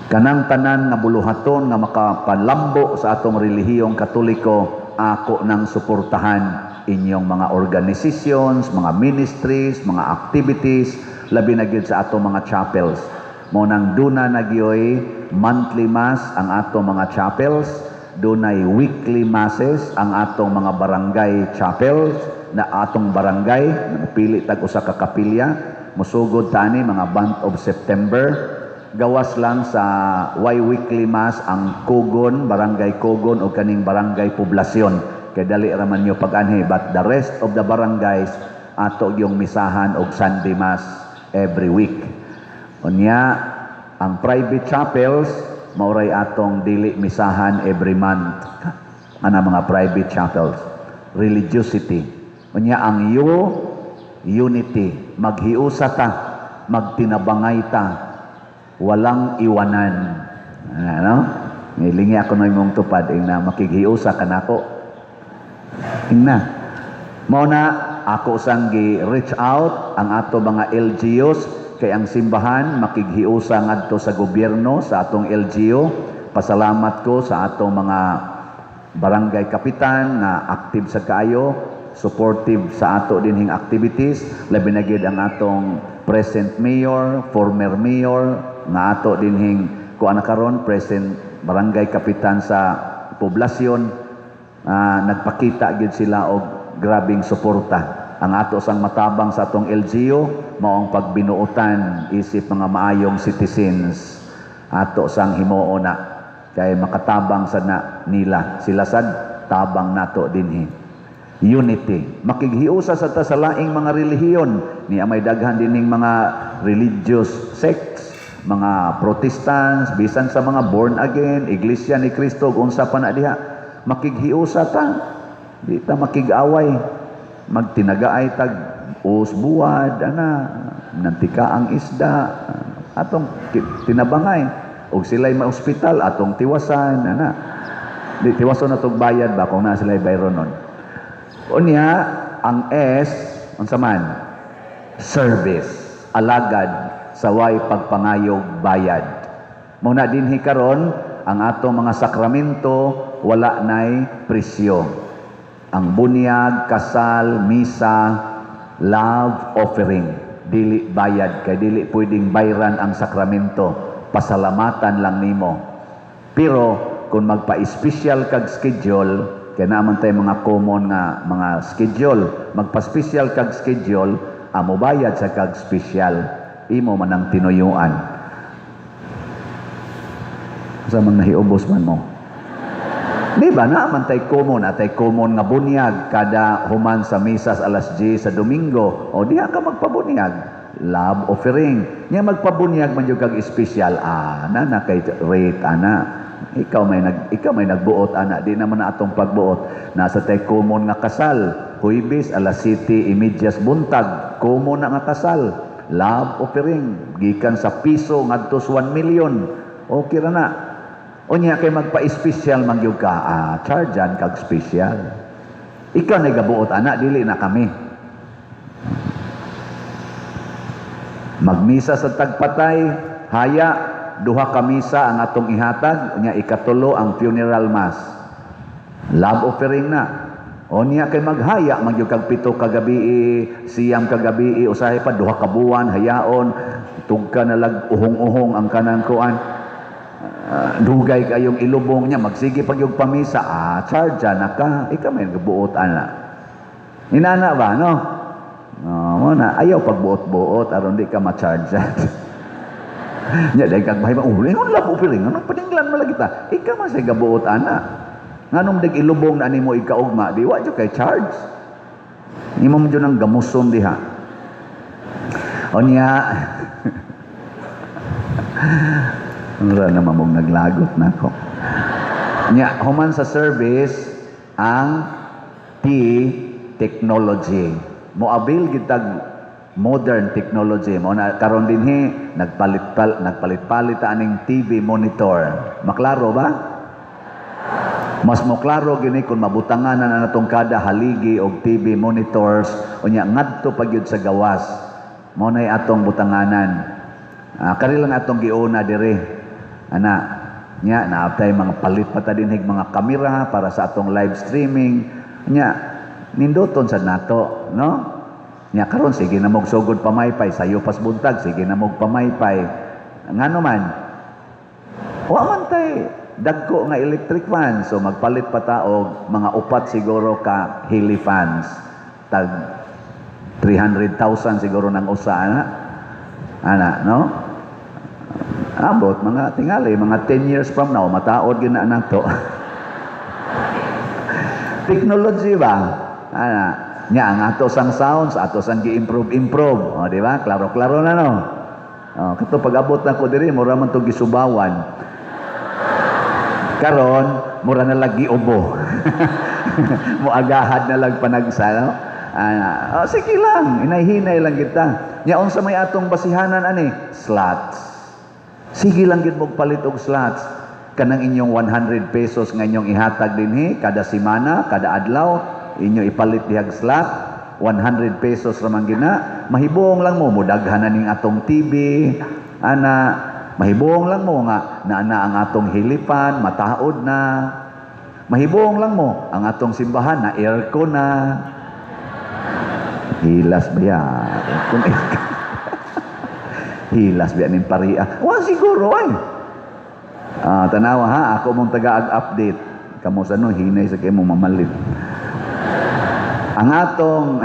Kanang tanan nga buluhaton nga makapalambo sa atong relihiyong Katoliko, ako nang suportahan inyong mga organizations, mga ministries, mga activities, labi na gyud sa atong mga chapels. Mo nang duna na gyoy monthly mass ang atong mga chapels, dunay weekly masses ang atong mga barangay chapels na atong barangay napili tag usa ka kapilya. Musugod tani mga month of September. Gawas lang sa weekly mass ang Kugon, barangay Kugon o kaning barangay poblasyon. Kay dali raman nyo pag-anhi. But the rest of the barangays ato yung misahan og Sunday Mass every week. Unya, ang private chapels, mauray atong dili misahan every month. Ana mga private chapels. Religiosity. Unya, ang unity. Maghiusa ta, magtinabangay ta, walang iwanan. Ano? Nilingi ako na imong tupad, na makighiusa ka na ako. Ingna. Mao na, ako sang gi-reach out ang ato mga LGUs, kay ang simbahan makighiusa ngadto sa gobyerno, sa atong LGU. Pasalamat ko sa atong mga barangay kapitan na active sa kaayo, supportive sa ato dinhing activities, labi na gyud ang atong present mayor, former mayor, nga ato dinhing kuan karon present barangay kapitan sa poblasyon. Nagpakita gyud sila og grabing suporta. Ang ato sang matabang sa atong LGU mao ang pagbinuotan isip mga maayong citizens ato sang himuon na kay makatabang sa nila sila sad tabang nato dinhi. Unity. Makighiusa sa ta sa laing mga relihiyon. Niya may daghan dining mga religious sects, mga Protestants, bisan sa mga born again, Iglesia ni Cristo, unsa pa na diha. Makighiusa ta. Di ta makig-away. Magtinagaay tag usbuad, nantika ang isda, atong tinabangay. Og sila'y ma-ospital, atong tiwasan, Di tiwason atong bayad ba kung na sila'y bayron nun. Unya, ang S, unsa man? Service. Alagad sa way pagpangayog bayad. Muna dinhi karon ang atong mga sakramento wala nay presyo. Ang bunyag, kasal, misa, love offering, dili bayad kay dili pwedeng bayran ang sakramento. Pasalamatan lang nimo. Pero kung magpa-special kag schedule, kaya naman tayo mga common nga mga schedule. Magpa-special kag schedule, amo bayad sa kag special. Imo man ang tinuyuan. Sa mga nahiubos man mo. Di ba naman tayo common? Atay common nga bunyag kada human sa misas alas 10 sa Domingo. O diha ka magpabunyag. Love offering. Nya magpabunyag man yung kag special. Na kay rate, Ikaw may nagbuot di naman na atong pagbuot. Nasa tay common nga kasal, Huwebes alas 7:30 buntag, common na nga kasal, love offering gikan sa piso ngadto sa 1 million. Okay ra na. Unya kay magpa-special man gyud ka, chargean kag special. Ikaw na gabuot dili na kami. Magmisa sa tagpatay, haya duha ka misa ang atong ihatag, unya ikatulo ang funeral mass. Love offering na. Unya kay maghaya magyud kag 7 ka gabi, siyam ka gabi, usahay pa duha ka buwan hayaon, tugka na lag uhong-uhong ang kanang kuan. Dugay kayong ilubong niya, magsige pag yung pamisa, charge na ka, ikaw may nagbuot Inana ba, no? Muna, ayaw pagbuot-buot, aron di ka ma-charge. Nya dahil kag mahiba, ingon labo piring, anong paninglan mo lagi ta? Ikaw man sa gabuot nganong dig ilubong na nimo ikaugma, di wa jud kay charge. Imo mo jud ang gamuson diha. Onya, wala na mamong naglagot na ako. Nya, human sa service, ang technology. Moabil gitag modern technology. Mo na karon dinhi nagpalit-palit aning TV monitor. Maklaro ba? Mas moklaro gini kung mabutanganan na natong kada haligi og TV monitors unya ngadto pa gyud sa gawas. Mo nay atong butanganan. Kari lang atong giuna dire. Nya naaptay mga palit pa ta dinhig mga kamera para sa atong live streaming. Nya nindoton sad nato, no? Nya karon sige na mog sugod pamaypay sayo pas buntag, sige na mog pamaypay. Ngano man? Wa man tay dagko nga electric fan, so magpalit pa ta og mga upat siguro ka Hili fans. Tag 300,000 siguro nang usa no? Abot mga tingali, mga 10 years from now mataod gyud na nato. Technology ba? Nya ang ato sang sounds, ato sang gi-improve. O, di ba? Klaro-klaro na no. O, kato pag-abot na ko diri, mura man to gisubawan. Karon, mura na lagi ubo. Muagahad na lang panagsa, no? Sige lang, inay-hinay lang kita. Nya unsa may atong basihanan ani? Slots. Sige lang gid mo palit og slots. Kanang inyong 100 pesos nga inyong ihatag dinhi kada semana, kada adlaw, inyo ipalit dihag slot. 100 pesos ramang gina. Mahibong lang mo mudaghan na ning atong TV. Mahibong lang mo nga na ang atong hilipan mataod na. Mahibong lang mo ang atong simbahan na aircon na. Hilas ba yan? Kung hilas ba yan pariya? Siguro ay. Tanawa ha, ako mong taga-update. Kamu sa no, hinay sa kayo mong mamalit. Ang atong,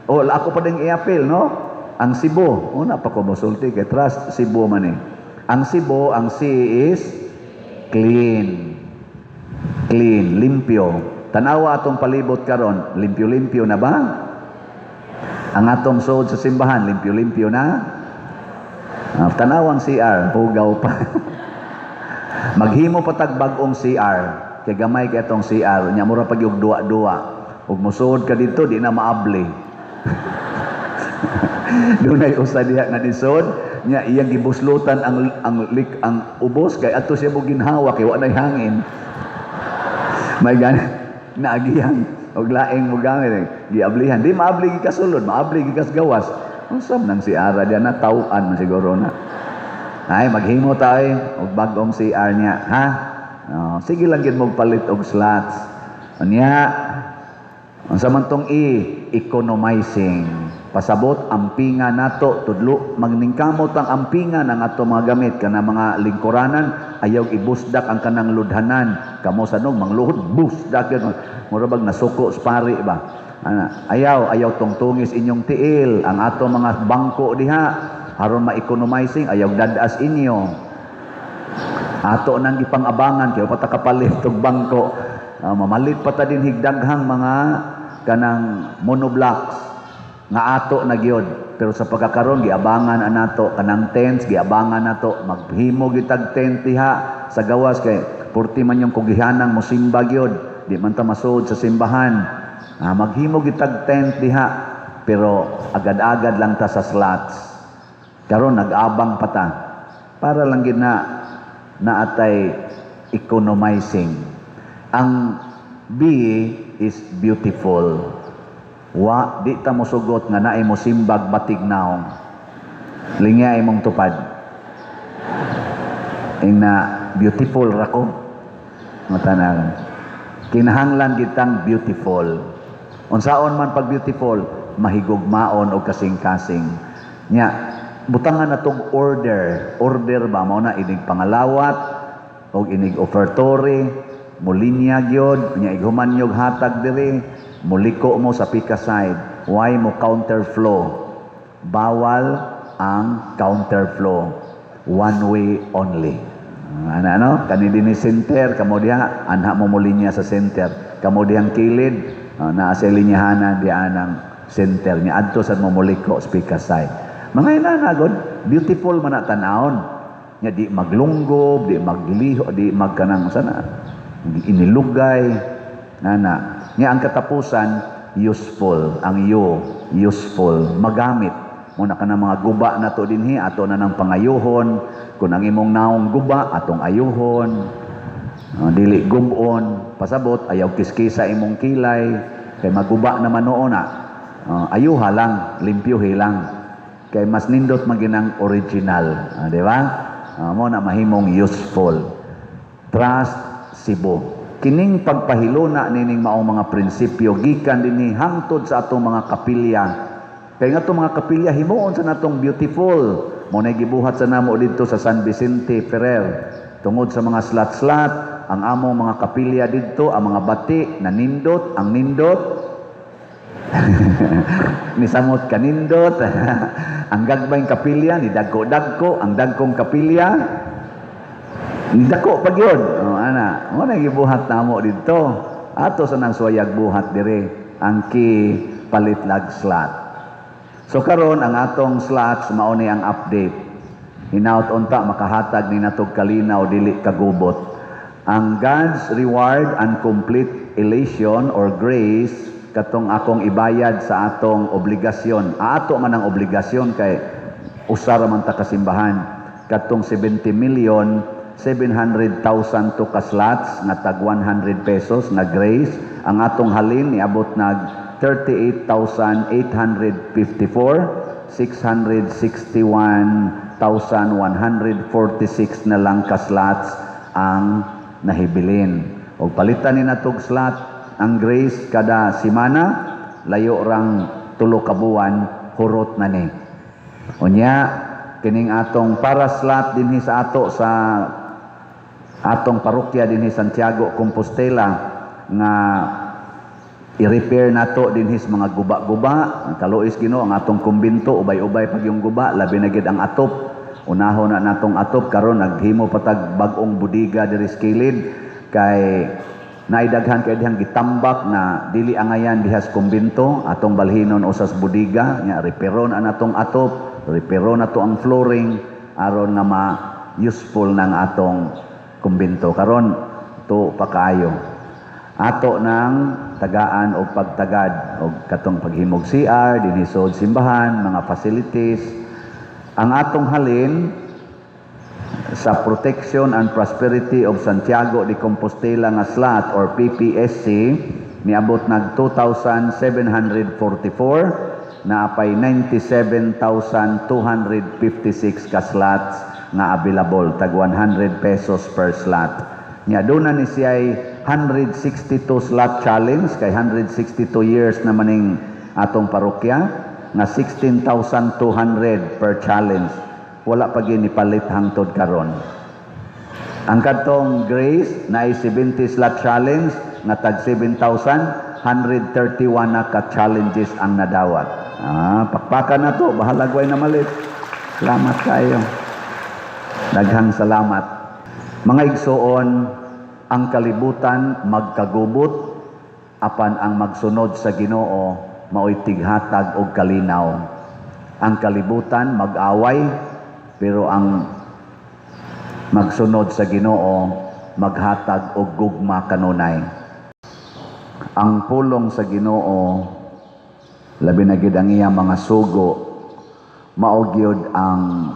ako pa din i-appeal, no? Ang Cebu, una pa ko musulti kay Trust Cebu man eh. Ang Cebu, ang C is clean. Clean, limpyo. Tanawa atong palibot karon, limpyo-limpyo na ba? Ang atong sod sa simbahan, limpyo-limpyo na? Tanawang CR, hugaw pa. Maghimo pa tag bag-ong CR, kay gamay kay atong CR, nya mura pag yung duwa-duwa. Ug musod ka dito, di na maabli. Dunay usa diha nga disod, nya iyang gibuslutan ang ubos kay adto siya mo ginhawa kay wa nay hangin. May gan naagihan og laing mo gamit giablihan. Di maabli gi kasulod, maabli gi kas gawas. Unsam nang CR diha na tawan man siguro na. Ay maghimo tayo og bag-ong CR niya, ha? Sige lang gid mo palit og slots. Unya unsa man tong economizing. Pasabot ampingan nato tudlo magningkamot ang ampingan ang ato mga gamit kana mga lingkuranan ayaw ibusdak ang kanang ludhanan kamo sa nog mangluhod busdak yun mura bag nasuko spari ba ayaw tungtungis inyong tiil ang ato mga bangko diha aron ma-economizing ayaw dadas inyo ato nang gipang-abangan kay pata kapalit og bangko mamalit pa ta din higdaghang mga kanang monoblocks nga ato na gyud pero sa pagkakaroon giabangan anato kanang tents giabangan nato maghimo gitag tent diha sa gawas kay purti man yung kugihanang mosimba gyud di man ta masuod sa simbahan maghimo gitag tent diha pero agad-agad lang ta sa slots karon nag-abang pa ta para lang gid na atay economizing ang B is beautiful. Di ta mo sugot nga naay mo simbag batignaw. Lingya imong tupad. Na beautiful ra ko. Matanan. Kinahanglan gitang beautiful. Unsaon man pag beautiful, mahigugmaon og kasing-kasing. Nya, butangan natong order. Order ba mao na inig pangalawat og inig offertory, mulinya gyud, nya ighuman nyog hatag diri. Muliko mo sa pika side. Why mo counterflow? Bawal ang counterflow. One way only. Kani din ni center, kamo diha, anha mo mulinya sa center. Kamo dihang kilid, naa sa linyahanan diha ng center niya. Adto sa mo muliko sa pika side. Mga inanagod, beautiful man na tanawon. Nya di maglunggob, di magliho, di magkanang sana. Inilugay. Nya ang katapusan useful ang useful magamit muna ka ng mga guba na to dinhi ato na ng pangayuhon kung ang imong naong guba atong ayuhon dili gumon pasabot ayaw kiskisa imong kilay kay maguba naman noon ayuha lang limpyuhi lang kay mas nindot maginang original di ba mo na mahimong useful. Trust Cebu. Kining pagpahiluna nining maong mga prinsipyo gikan dinhi hangtod sa atong mga kapilya. Kay nga atong mga kapilya himuon sa natong beautiful. Mo na gibuhat sa namo didto sa San Vicente Ferrer. Tungod sa mga slat-slat, ang among mga kapilya didto, ang mga bati na nindot, ang nindot ni samot kanindot. Ang gagmayng kapilya ni dagko-dagko, ang dagkong kapilya ni dako pag yun. Mo na gibuhat namo didto. Ato sa nang suwayag buhat dire. ang key palit lag slot. So karon ang atong slots mao ni ang update. Hinaut unta makahatag ni natog kalinaw dili kagubot. Ang God's reward and complete elation or grace katong akong ibayad sa atong obligasyon. Ato man ang obligasyon kay usar man ta kasimbahan. Katong 70,700,000 to ka slots nga tag 100 pesos na grace. Ang atong halin niabot nag 38,854, 661,146 na lang ka slots ang nahibilin. O palitan ni natog slot ang grace kada semana, layo rang 3 ka buwan, hurot na ni. Unya, kining atong para slot dinhi sa ato sa atong parokya dinhi Santiago, Compostela nga i-repair nato dinhi sa mga guba-guba. Ang kaluis Ginoo ang atong kumbinto, ubay-ubay pag yung guba, labi na gid ang atop. Unahon na natong atop karon naghimo patag bag-ong budiga diri sa kilid kay naidaghan kay dihang gitambak na dili angayan diha sa kumbinto, atong balhinon usas budiga nya repairon ang atong atop, repairon nato ang flooring aron na ma-useful ng atong kumbinto. Karon to pakaayo ato ng tagaan o pagtagad o katong paghimog CR, dinisod simbahan, mga facilities. Ang atong halin sa Protection and Prosperity of Santiago de Compostela nga slot or PPSC niabot nag 2,744 na apay 97,256 ka slots nga available tag 100 pesos per slot. Nya doon na ni siya'y 162 slot challenge kay 162 years na maning atong parokya nga 16,200 per challenge. Wala pa gini palit hangtod karon. Ang katong grace na 70 slot challenge nga tag 7,131 na ka challenges ang nadawat. Pakpakan na to, bahala gway na malit. Salamat kayo. Daghang salamat. Mga igsoon, ang kalibutan magkagubot apan ang magsunod sa Ginoo mao'y tighatag og kalinaw. Ang kalibutan mag-away pero ang magsunod sa Ginoo maghatag og gugma kanunay. Ang pulong sa Ginoo labi na gid ang iyang mga sugo mao gyud ang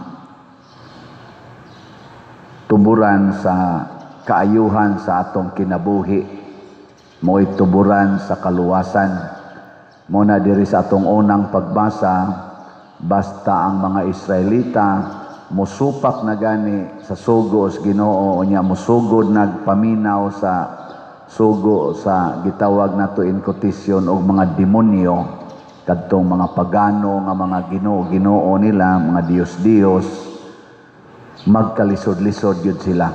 tuburan sa kaayuhan sa atong kinabuhi, mo'y tuburan sa kaluwasan. Muna diri sa atong unang pagbasa, basta ang mga Israelita musupak na gani sa sugo sa Ginoo unya musugod nagpaminaw sa sugo sa gitawag nato in quotation og mga demonyo kadtong mga pagano nga mga Ginoo nila, mga Diyos magkalisod-lisod yun sila.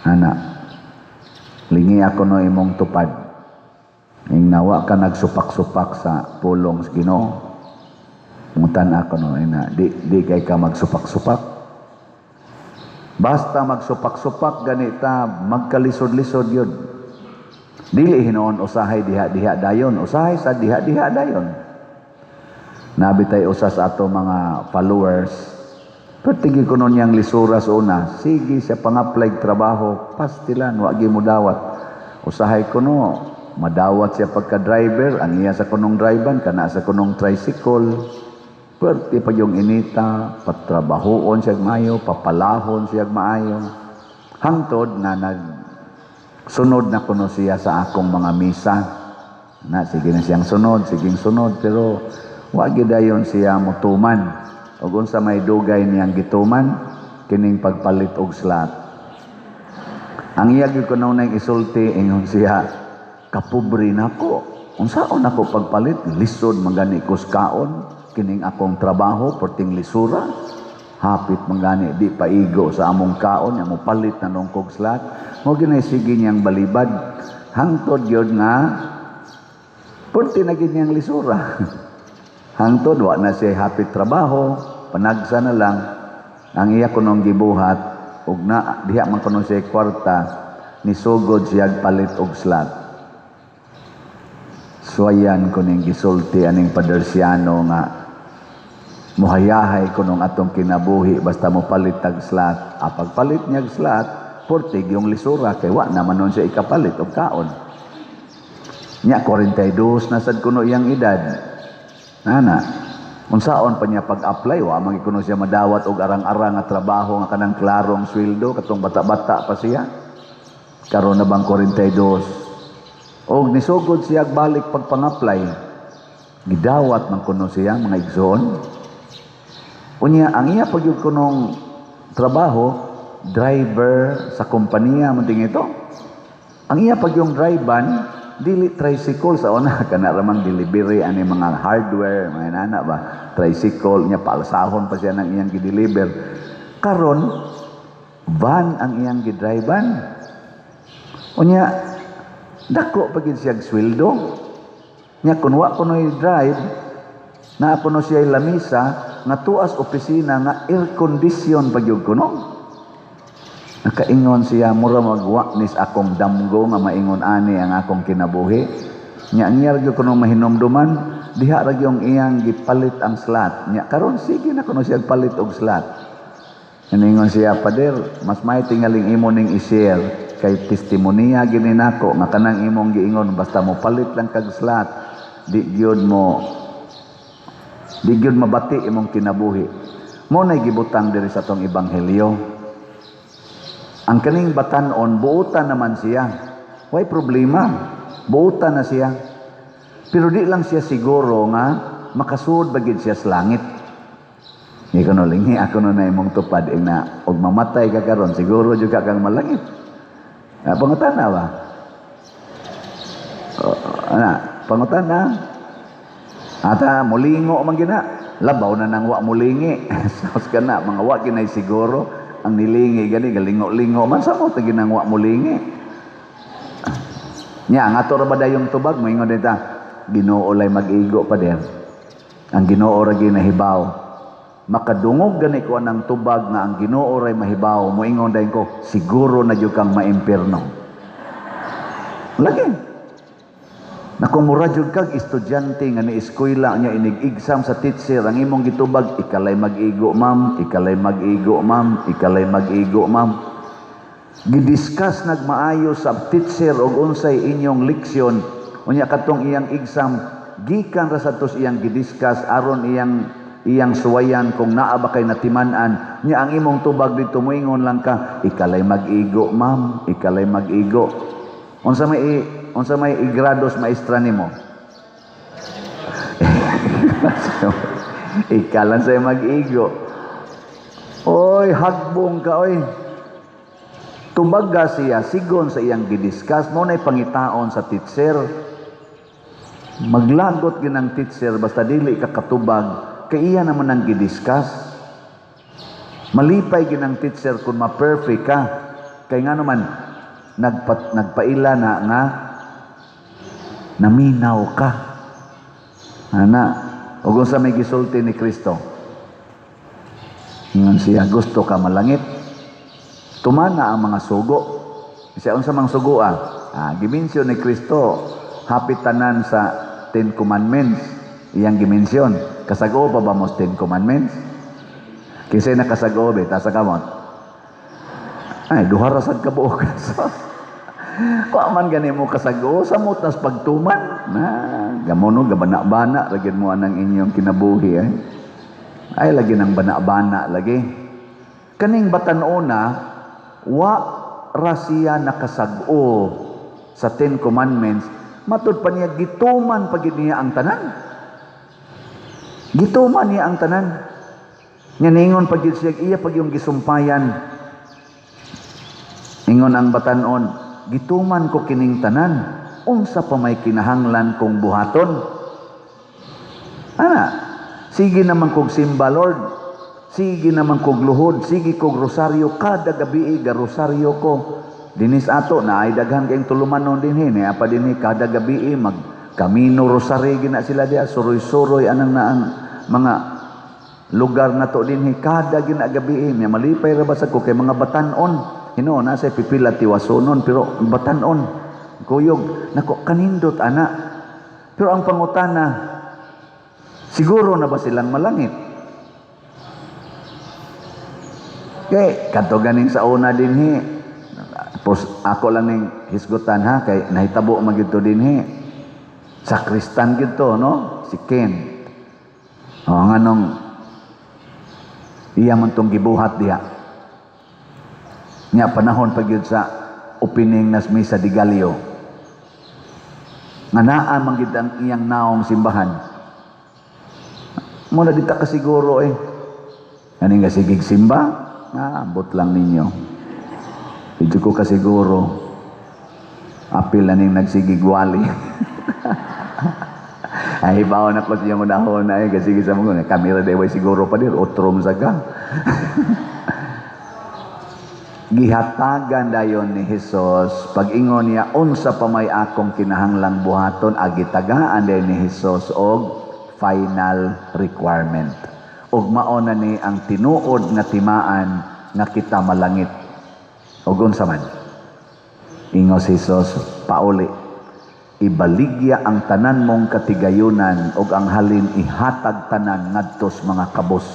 Ana, lingi ako no imong tupad. Ing nawa ka nagsupak-supak sa pulong sa Ginoo. Muntan ako no ina, di kay ka magsupak-supak. Basta magsupak-supak ganita, magkalisod-lisod yun. Dili hinoon usahay diha-diha dayon, usahay sa diha-diha dayon. Nabitay usas ato mga followers. Pertigi ko nun niyang lisura sa una. Sige sa pang-apply trabaho, pastilan, wagi mo dawat. Usahay ko no, madawat siya pagka-driver, ang iya sa kunong driver, kana sa kunong tricycle. Perti pa yung inita, patrabahoon siya maayo, papalahon siya maayo. Hangtod na sunod na kuno siya sa akong mga misa. Sige na siyang sunod, pero wagi dayon siya mutuman. O unsa may dugay niyang gituman, kining pagpalit og slot. Ang iya gyud kuno nang isulti ingon siya, kapobre nako. Unsaon ako pagpalit? Lisod mangani ko kaon, kining akong trabaho perting lisura. Hapit mangani di paigo sa among kaon, amo palit na nung kog slot. Mo ginay sige niyang balibad. Hangtod gyud nga perti na gid niyang lisura. Hangtod wa na siya hapit trabaho, panagsa na lang ang iya kunong gibuhat ug na diha man kuno siya kwarta nisugod siya palit og slot. suwayan ko ning gisulti aning padersiano nga muhayahay ko nung atong kinabuhi basta mo palit tag slot. Pagpalit niya slot, portig yung lisura kay wa naman nun siya ikapalit og kaon. Nya 42 na sad kuno iyang edad. Nana, unsaon pa niya pag-apply wa man kuno siya madawat og arang-arang nga trabaho nga kanang klarong sweldo katong bata-bata pa siya. Karon na bang 42. Og nisugod siya balik pagpang-apply. Gidawat man kuno siya mga igsoon. Unya, ang iya pagyud kunong trabaho, driver sa kompanya mo ting ito. Ang iya pagyong drivean, dili tricycle sa una, kana ramang delivery ani mga hardware, mga nana ba, tricycle niya paalsahon pa siya ng iyang gideliver. Karon, van ang iyang gidrivean. Unya, dako pagid siya sweldo. Nya kunwa kuno i-drive, na kuno siya lamisa, nga tuas opisina nga air condition pagyud kuno. Nakaingon siya mura magwaknis akong damgo nga maingon ani ang akong kinabuhi. Nya anyar gyud kuno mahinomduman diha ra gyung iyang gipalit ang slot. Nya karon sige na kuno siya palit og slot. Iningon siya, "Pader, mas may tingaling imo ning i-share kay testimonya gini nako nga kanang imong giingon basta mo palit lang kag slot di gyud mabati imong kinabuhi." Mo nay gibutang diri sa tong ebanghelyo. Ang kaning batan-on buutan naman siya. Way problema. Buutan na siya. Pero di lang siya siguro nga makasud bagid siya sa langit. Ni kuno lingi ako na imong tupad na og mamatay ka karon siguro juga kang malangit. Pangutana ba? Pangutana. Ata mulingo man gina, labaw na nang wa mulingi. Sos kana mga wa kinay siguro ang nilingi gani galingo-lingo man sa mo tagi nang wa mulingi. Nya ngato ra ba dayong tubag moingon dita, Ginoo lay mag-igo pa der. Ang Ginoo ra ginahibaw. Makadungog gani ko anang tubag nga ang Ginoo ray mahibaw, moingon dayon ko siguro na jud kang maimpierno. Lagi. Na kung murajud kag estudyante nga ni eskwela nya inig-exam sa teacher ang imong gitubag ikalay mag-igo ma'am, ikalay mag-igo ma'am, ikalay mag-igo ma'am. Gidiscuss nagmaayo sa teacher og unsay inyong leksyon unya katong iyang exam gikan ra sa tos iyang gidiscuss aron iyang suwayan kung naa ba kay natiman-an nya ang imong tubag dito moingon lang ka ikalay mag-igo ma'am, ikalay mag-igo. Unsa may igrados maestra nimo? Ikalan sa'yo mag-igo. Oy, hagbong ka, oy. Tubaga siya, sigon sa iyang gidiscuss, mo na'y pangitaon sa teacher. Maglagot ginang teacher, basta dili ka katubag, kay iya naman ang gidiscuss. Malipay ginang teacher kung ma-perfect ka. Kay nga naman, nagpaila na nga, naminaw ka. Ana, ug sa may gisulti ni Kristo. Ngan siya gusto ka malangit. Tumana ang mga sugo. Siya unsa mang sugo gimensyon ni Kristo hapit tanan sa 10 commandments. Iyang gimensyon. Kasag-o pa ba mo 10 commandments? Kisay nakasag-o ta sa kamot. Ay, duha ra sad ka buok. Kuaman gani mo kasago sa mutas pagtuman na gamono gabana-bana lagi mo anang inyong kinabuhi ay lagi nang bana-bana lagi kaning batan-ona wa ra siya nakasag-o sa 10 commandments matud pa niya gituman pagid niya ang tanan nya ningon pagid siya iya pag yung gisumpayan ingon ang batan-on gituman ko kining tanan unsa pa may kinahanglan kong buhaton sige naman kog simba Lord sige naman kog luhod sige kog rosaryo kada gabi rosaryo ko dinis ato na ay daghan kayong tulumanon dinhi ni apa dinhi kada gabi mag kamino rosary gina sila dia suroy-suroy anang naang mga lugar na to dinhi kada gina gabi may malipay ra ba sa ko kay mga batan-on na sa pipila tiwasonon pero batanon kuyog nako kanindot ana Pero ang pangutana, siguro na ba silang malangit? Kay kadto ganing sa una dinhi. Ako lang ning hisgutan ha kay nahitabo man gid to dinhi. Sakristan gid to, no? Si Ken. Nganong iya man tong gibuhat diha. Nya panahon pa gyud sa opening nas misa di Galio. Nga naa man gid ang iyang naong simbahan. Muna dita ka siguro Kaning gasigig simba, ambot lang ninyo. Medyo ko kasiguro. Apil na ning nagsigig wali. Ay, baon ako siyang unahon na gasigig sa mga kamera deway siguro pa dir, otrom sa ka. Gihatagan dayon ni Hesus, pag-ingon niya, unsa pa may akong kinahanglang buhaton, agitagaan dayon ni Hesus og final requirement. Ug mauna ni ang tinuod nga timaan nga kita malangit. Ug unsa man? Ingo si Jesus, pauli, ibaligya ang tanan mong katigayunan ug ang halin ihatag tanan ngadtos mga kabos.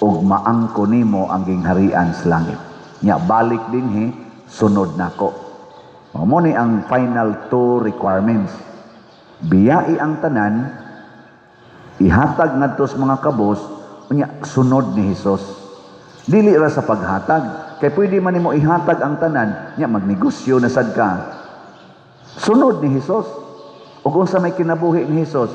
Ug maangko nimo ang gingharian sa langit. Nya balik dinhi sunod nako. Mo ni ang final two requirements. Biyai ang tanan, ihatag ngadtos mga kabos, unya sunod ni Hesus. Dili ra sa paghatag, kay pwede man nimo ihatag ang tanan, nya magnegosyo na sad ka. Sunod ni Hesus. Ug unsa may kinabuhi ni Hesus?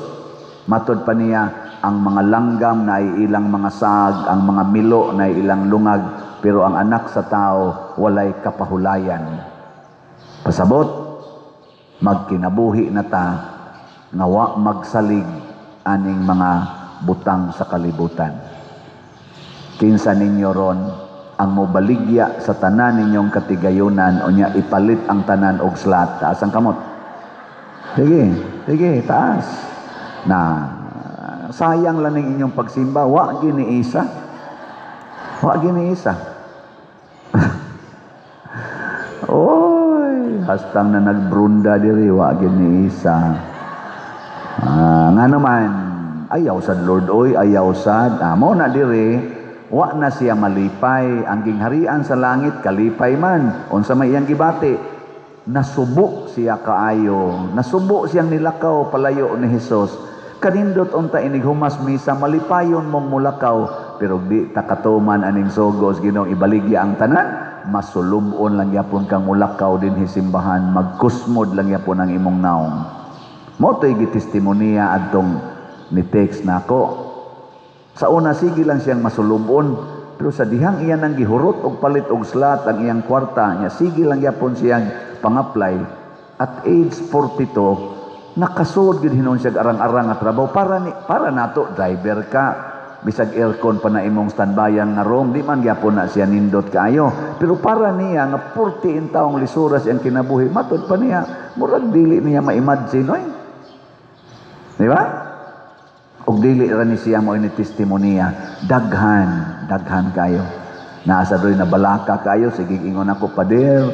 Matod pa niya, ang mga langgam na ilang mga sag, ang mga milo na ilang lungag, pero ang anak sa tao walay kapahulayan. Pasabot, magkinabuhi na ta, ngawa magsalig aning mga butang sa kalibutan. Kinsa ninyo ron ang mobaligya sa tanan ninyong katigayunan o niya ipalit ang tanan og slat. Taas ang kamot. Sige, taas. Na sayang lang ning inyong pagsimba, wa giniisa. Oy, hastang na nagbrunda diri, wa giniisa. Nga naman, ayaw sad Lord, ayaw sad. Mo na diri, wa na siya malipay. Ang gingharian sa langit, kalipay man. Unsa may iyang gibati, nasubo siya kaayo. Nasubo siyang nilakaw palayo ni Hesus. Kanindot unta inighumas misa, malipayon mong mulakaw. Pero di takatuman aning sogos, Ginoong ibaligya ang tanan. Masulubon lang yapon kang mulakaw din hisimbahan. Magkusmod lang yapon ang imong naong. Mo to'y gitestimonia adtong ni text nako. Sa una sige lang siyang masulubon, pero sa dihang iyan ang gihurot og palit og slat ang iyang kwarta niya, sige lang yapon siyang pang-apply. At age 42, nakasud gid hinon siya arang-arang at trabaho para nato driver ka. Bisag aircon pa na imong standbyan nga room, di man gyapon na siya nindot kaayo. Pero para niya nga 40 taong lisuras ang kinabuhi, matod pa niya, murag dili niya ma-imagine, oy. Di ba? Og dili ra ni siya mo ini testimonia, daghan kayo. Naasa doy na balaka kayo, sige ingon ako pader,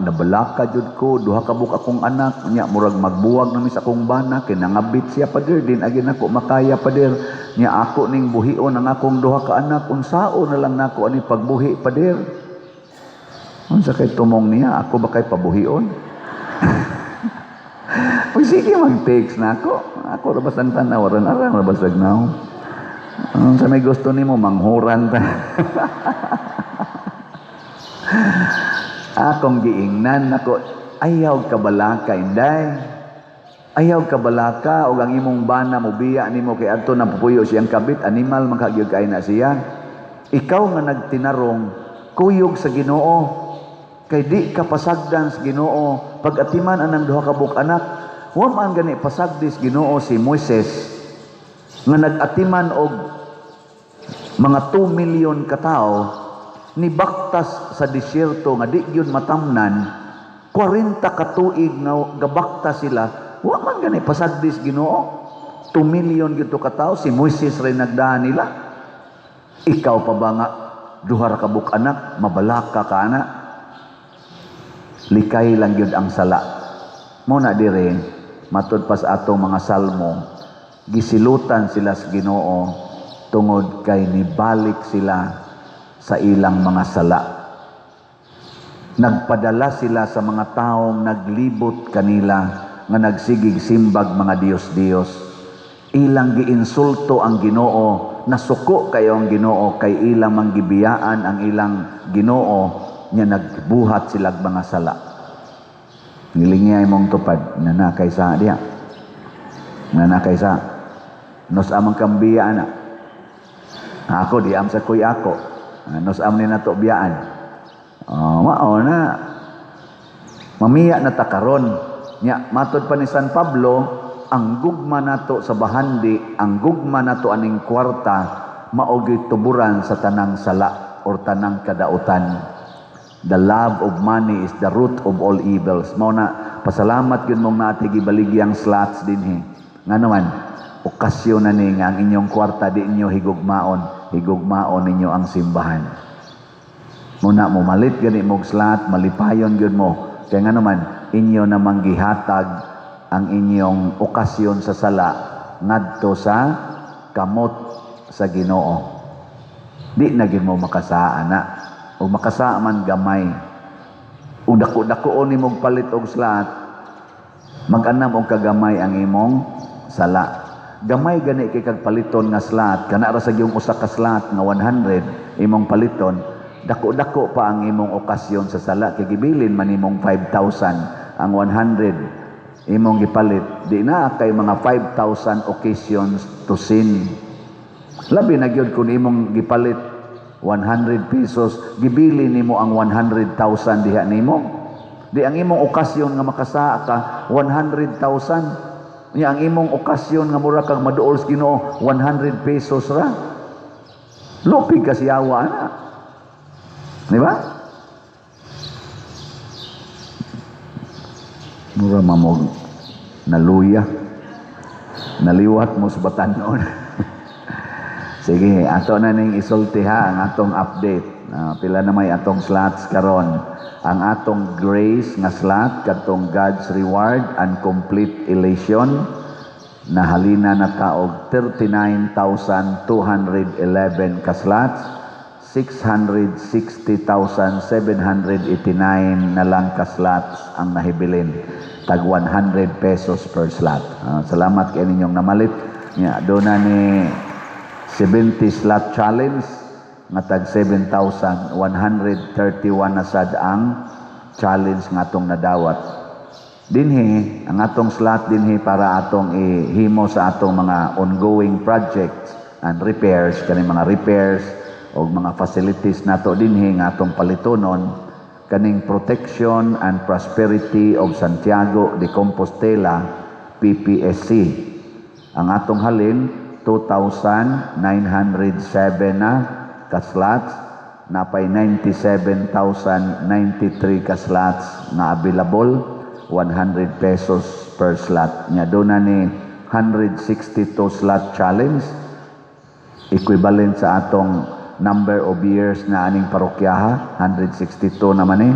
na balaka jud ko, duha ka buka akong anak, nya murag magbuwag na mi sa akong bana, kinangabit siya pader, din agin ako makaya pader, nya ako ning buhion ang akong duha ka anak, unsao na lang nako ani pagbuhi pader. Unsa kay tumong niya, ako ba kay pabuhion? Pag sige mag-text na ako. Ako rabasan tanaw, arang rabasag na. Sa may gusto ni mo, manghuran ta. Akong giingnan, ako, ayaw ka balaka, inday. Ayaw ka balaka, o ang imong bana mo biya ni mo kay adto na pupuyo siyang kabit, animal, magkagyog kay na siya. Ikaw nga nagtinarong, kuyog sa Ginoo. Kay di ka pasagdan sa Ginoo, pag-atiman anang duha ka buk anak, wa man gani pasagdis Ginoo si Moises nga nag-atiman og mga 2 million ka tawo ni baktas sa disyerto nga di gyud matamnan, 40 ka tuig nga gabaktas sila, wa man gani pasagdis Ginoo. 2 million gyud ka tawo, si Moises rin nagdaan nila. Ikaw pa ba nga duha ra ka buk anak, mabalaka ka na? Likay lang yun ang sala. Muna dire, matud pa sa atong mga salmo, gisilutan sila sa Ginoo tungod kay nibalik sila sa ilang mga sala. Nagpadala sila sa mga taong naglibot kanila nga nagsigig simbag mga Dios-Dios. Ilang giinsulto ang Ginoo, nasuko kayo ang Ginoo kay ilang manggibiyaan ang ilang Ginoo nya nagbuhat sila mga sala. Nilingay mong tupad na kaysa diya. Na kaysa nos amang kambiyaan na. Ako di am sa kuy ako. Nos am ni nato biyaan. Mao na mamiya na takaron nya matud pa ni San Pablo, ang gugma nato sa bahandi, ang gugma nato aning kwarta maogi tuburan sa tanang sala or tanang kadautan. The love of money is the root of all evils. Mao na pasalamat gyud mong naati gibaligyang slots dinhi. Nga naman okasyon na ni nga ang inyong kwarta di inyo higugmaon ninyo ang simbahan. Muna mo malit gani mong slot, malipayon gyud mo. Kaya nga naman inyo namang gihatag ang inyong okasyon sa sala ngadto sa kamot sa Ginoo. Di na gyud mo makasaan na. O makasa man gamay. Ug dako-dakoon nimong palit og slot, mag-anam og kagamay ang imong sala. Gamay gani kay kag paliton nga slot, kana ra sa gyung usa ka slot nga 100 imong paliton, dako-dako pa ang imong okasyon sa sala kay gibilin man imong 5,000 ang 100 imong gipalit. Di na kay mga 5,000 occasions to sin. Labi na gyud kun imong gipalit 100 pesos, gibili nimo ang 100,000 diha nimo. Di ang imong okasyon nga makasa ka 100,000. Nya ang imong okasyon nga mura kang maduol sa Ginoo 100 pesos ra. Lupig ka siyawa na. Di ba? Mura mamog naluya. Naliwat mo sa batanon. Sige, ato na ning isulti ha ang atong update. Pila na may atong slots karon. Ang atong grace nga slot katong God's reward and complete elation na halina na kaog 39,211 ka slots. 660,789 na lang ka slots ang nahibilin. Tag 100 pesos per slot. Salamat kay ninyong namalit. Do na ni 70 slot challenge nga tag 7,131 na sad ang challenge nga atong nadawat. Dinhi ang atong slot dinhi para atong ihimo sa atong mga ongoing projects and repairs, kani mga repairs o mga facilities nato dinhi nga atong palitonon, kaning Protection and Prosperity of Santiago de Compostela PPSC. Ang atong halin 2,907 na ka-slots, napay 97,093 ka-slots na available, 100 pesos per slot. Nya doon na ni 162 slot challenge, equivalent sa atong number of years na aning parokyaha, 162 naman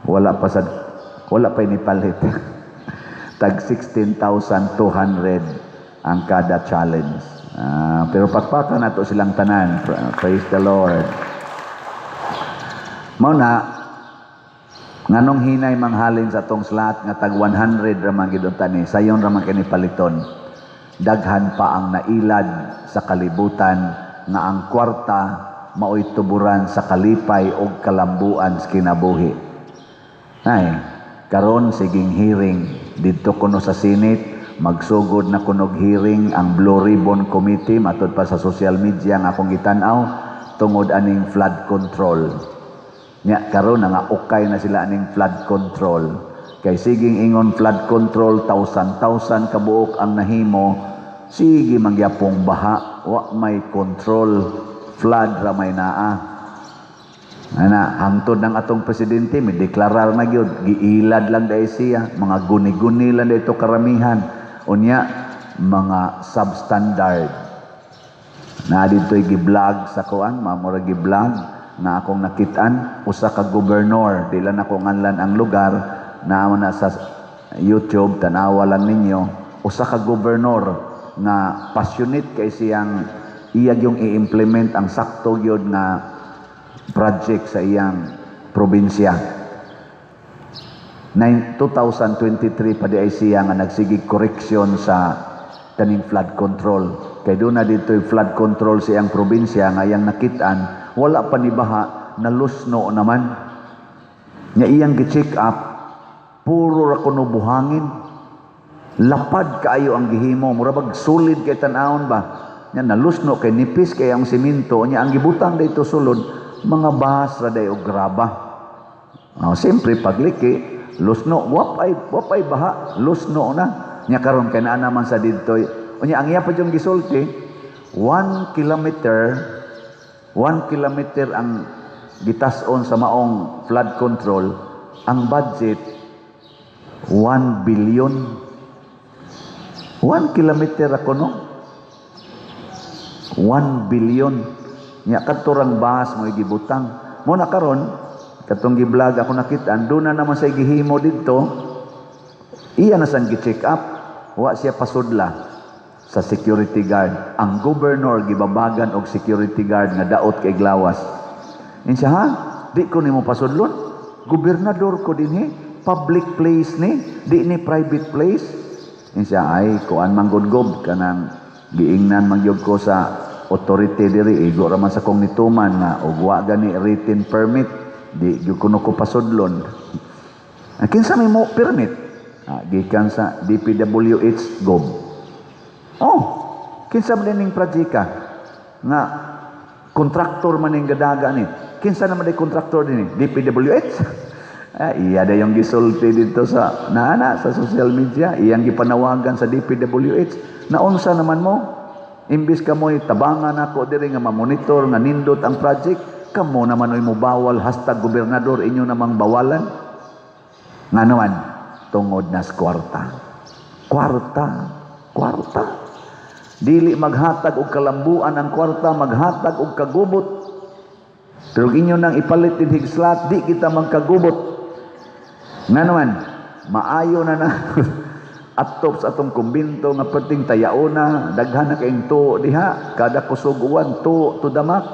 wala pa inipalit. Tag 16,200 ang kada challenge. Pero pakpakan nato silang tanan. Praise the Lord. Mao na nganong hinay manghalin sa atong slot nga tag 100 ra man gid tani. Sayon ra man kini paliton. Daghan pa ang nailad sa kalibutan nga ang kwarta maoy tuburan sa kalipay og kalambuan sa kinabuhi. Ay, karon siging hearing didto kuno sa Senate. Magsugod na kunog hearing ang Blue Ribbon Committee matod pa sa social media nga akong gitan-aw tungod aning flood control. Nya karon nga okay na sila aning flood control. Kay siging ingon flood control 1,000 kabuok ang nahimo, sige mangyapong baha, wa may control, flood ra may naa. Ana hangtod ng atong presidente may deklarar na gyud giilad lang dai siya, mga guni-guni lang dito karamihan. Unya mga substandard na dito'y gi-vlog sa kuan, mamura gi-vlog na akong nakitaan usa ka gobernador, dila na ko nganlan ang lugar na sa YouTube, tanawa lang ninyo, usa ka gobernador nga passionate kay siyang iyag yung i-implement ang sakto yun nga project sa iyang probinsya. 2023 pa di ay siya nga nagsigig correction sa kaning flood control. Kay doon na dito yung flood control sa iyang probinsya nga iyang nakitaan, wala pa ni baha, nalusno naman. Nya iyang gi-check up, puro ra kuno buhangin. Lapad kaayo ang gihimo, murabag solid kay tan-awon ba. Nya nalusno kay nipis kay ang semento, nya ang gibutang dito sulod mga bahas ra day og graba. Siyempre pagliki, lusno, wapay baha, lusno na. Nya karon kay naa naman sa dito. Unya ang iya pa yung gisulti, 1 kilometer ang gitason sa maong flood control, ang budget 1 billion. 1 kilometer ako no? 1 billion. Nya katurang bahas mo gibutang. Mo na karon katong gi-vlog ako nakita, ando na naman sa gihimo dito. Iya na sang gi-check up. Wa siya pasudla sa security guard. Ang governor gibabagan og security guard nga daot kay Glawas. Insya ha, di ko nimo pasudlon. Gobernador ko dinhi, public place ni, di ni private place. Insya ay kuan manggudgob kanang giingnan mangyog ko sa authority diri, igo ra man sa kong nituman nga og wa gani written permit, di gyud kuno ko pasudlon. Kinsa may mo permit? Gikan sa DPWH Gob. Kinsa man ning projeka nga kontraktor man ning gadaga ni. Kinsa naman day kontraktor dinhi? DPWH. Iya da yung gisulti dito sa naana sa social media, iyang gipanawagan sa DPWH. Naunsa naman mo? Imbis ka mo tabangan ako diri nga ma-monitor nga nindot ang project, kamo naman oy mo bawal #gobernador inyo namang bawalan. Nga naman tungod nas kwarta. Kwarta. Dili maghatag og kalambuan ang kwarta, maghatag og kagubot. Pero inyo nang ipalit din higslat, di kita magkagubot. Nga naman, maayo na atop sa atong kumbinto nga perting tayaona, daghan na kayong tuo diha, kada kusuguan tuo to the max.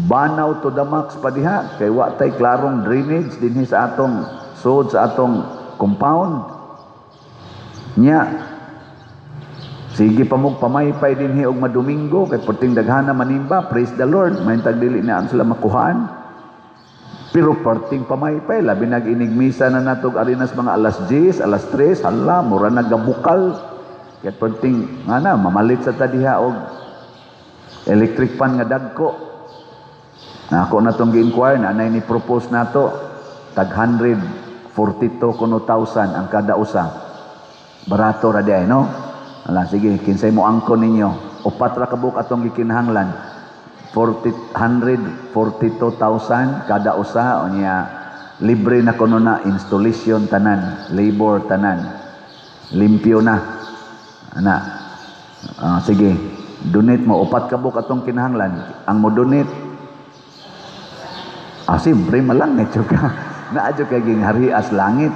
Banaw to the max pa diha, kay wa tay klarong drainage dinhi sa atong sud sa atong compound. Nya, sige pa mong pamaypay dinhi og madomingo, kay perting daghan na manimba, praise the Lord, may tagdili na sila makuhaan. Pero parting pamaypay, labi nag-inigmisa na natog arinas mga alas 10, alas 3, hala, mura nagabukal. Kaya parting, mamalit sa tadiha og electric pan nga dagko. Ako na itong gi-inquire, nanay ni propose na to, tag 142,000 ang kada usa. Barato ra di ay, no? Hala, sige, kinsay mo angkon ninyo. Upat ra kabuk atong gikinahanglan. 142,000 kada usa, o niya libre na kuno na installation tanan, labor tanan, limpyo na sige, donate mo upat kabuk atong kinahanglan. Ang mo donate siyempre malangit juga naa jud kay ginghari as langit,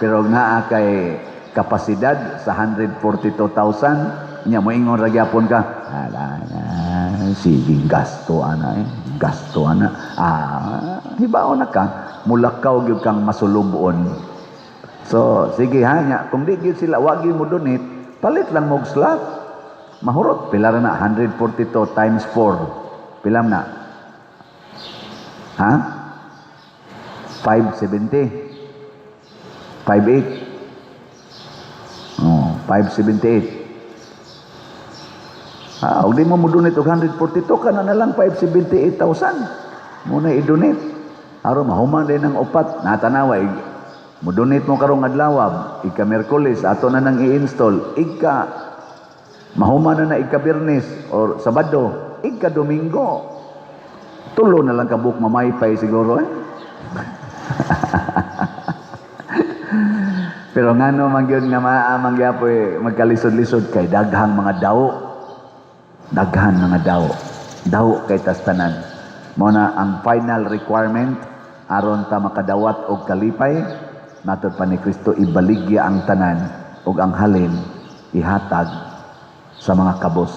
pero naa kay kapasidad sa 142,000 nya moingon ra gyapon ka, sige gasto ana hibaon na ka, mulakaw gyud kang masulubon. So sige ha nya, kung di gyud sila wa gyud mo donate, palit lang mo og slot. Mahurot pila ra na 142 times 4 pila na, ha? 570 58 578. Huwag di mo donate og 142 ka na lang 578,000 muna i-donate. Aron mahuman din ang upat natanawa mo donate mo karong adlaw, ika Miyerkules ato na nang i-install, ika mahuman na ika Biyernes or Sabado, ika Domingo, tulo na lang kabuk mamaypay siguro Pero ngano man gyud nga maamang gyapoy magkalisod-lisod kay daghang mga daw. Daw kay tastanan. Mo na ang final requirement aron ta makadawat og kalipay, matod pa ni Kristo, ibaligya ang tanan ug ang halin ihatag sa mga kabos.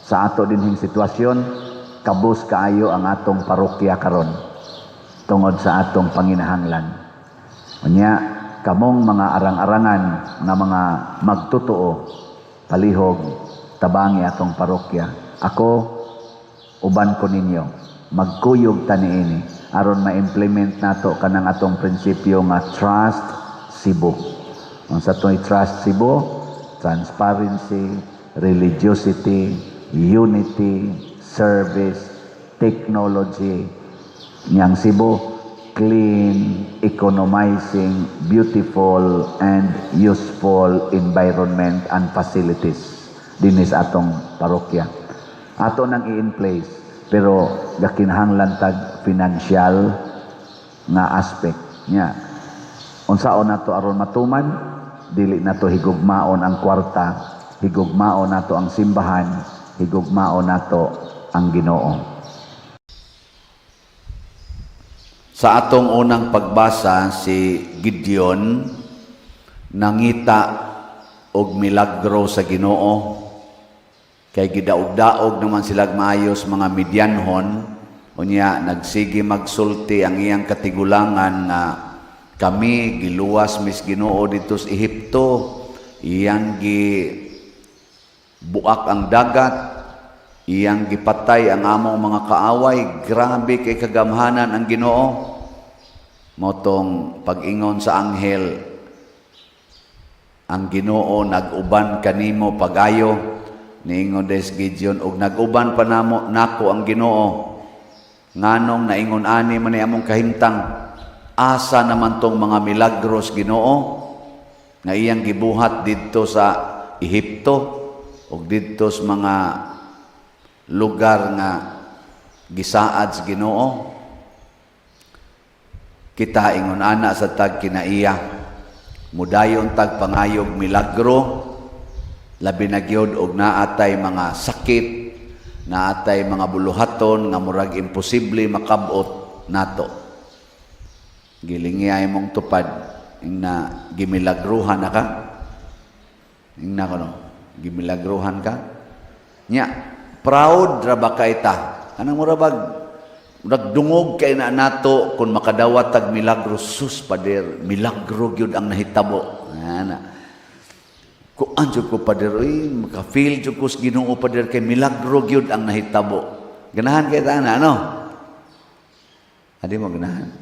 Sa ato dinhing sitwasyon, kabos kaayo ang atong parokya karon tungod sa atong panginahanglan. Unya, kamong mga arang-arangan nga mga magtotoo, palihog, tabangi atong parokya. Ako, uban ko ninyo, magkuyog ta niini aron ma-implement nato kanang atong prinsipyo nga trust Cebu. Ang sa to'y trust Cebu, transparency, religiosity, unity, service, technology. Niyang Cebu, clean, economizing, beautiful, and useful environment and facilities. Dinis atong parokya. Ato nang i-in place, pero gakinahanglan tag financial nga aspect niya. Unsaon nato aron matuman, dili nato higugmaon ang kwarta, higugmaon nato ang simbahan, higugmaon nato ang Ginoo. Sa atong unang pagbasa, si Gideon nangita og milagro sa Ginoo. Kay gidaog-daog naman silag maayos mga Midianhon, unya nagsige magsulti ang iyang katigulangan nga kami giluwas mis Ginoo dito sa Ehipto, iyang buak ang dagat, iyang gipatay ang among mga kaaway. Grabe kay kagamhanan ang Ginoo. Motong pag-ingon sa anghel, ang Ginoo nag-uban kanimo pagayo. Niingon des Gideon, og nag-uban pa nako ang Ginoo. Nganong naingon ani man ni among kahimtang, asa naman tong mga milagros Ginoo nga iyang gibuhat didto sa Ehipto ug didto sa mga lugar nga gisaad sa Ginoo. Kita ingon ana sa tag kinaiya, mudayon tag pangayog milagro, labi na gyud og naatay mga sakit, naatay mga buluhaton nga murag imposible makabot nato. Gilingi ay mong tupad ing na gimilagruhan na ka. Ing na kono, gimilagruhan ka. Nya, proud ra ba kay ta? Anang murabag nagdungog kay na nato kung makadawat tag milagro. Sus pader, milagro gyud ang nahitabo. Ana. Kung anjo ko pader, maka-feel jud ko sa Ginoo pader kay milagro gyud ang nahitabo. Ganahan kay ta na ano? Adi mo ganahan?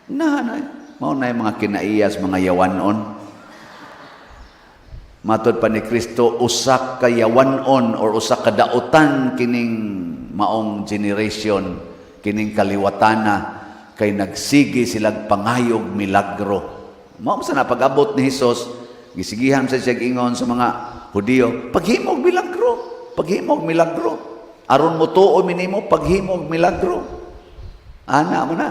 Ganahan ay. Mao na mga kinaiyas, mga yawanon. Matod pa ni Kristo, usak ka yawanon or usak ka dautan kining maong generation, kining kaliwatana, kay nagsigi silag pangayog milagro. Mao sa napag-abot ni Hesus, gisigihan sa siya ingon sa mga Hudiyo, paghimog milagro, paghimog milagro. Aron mo tuo minimo, paghimog milagro. Ana mo na.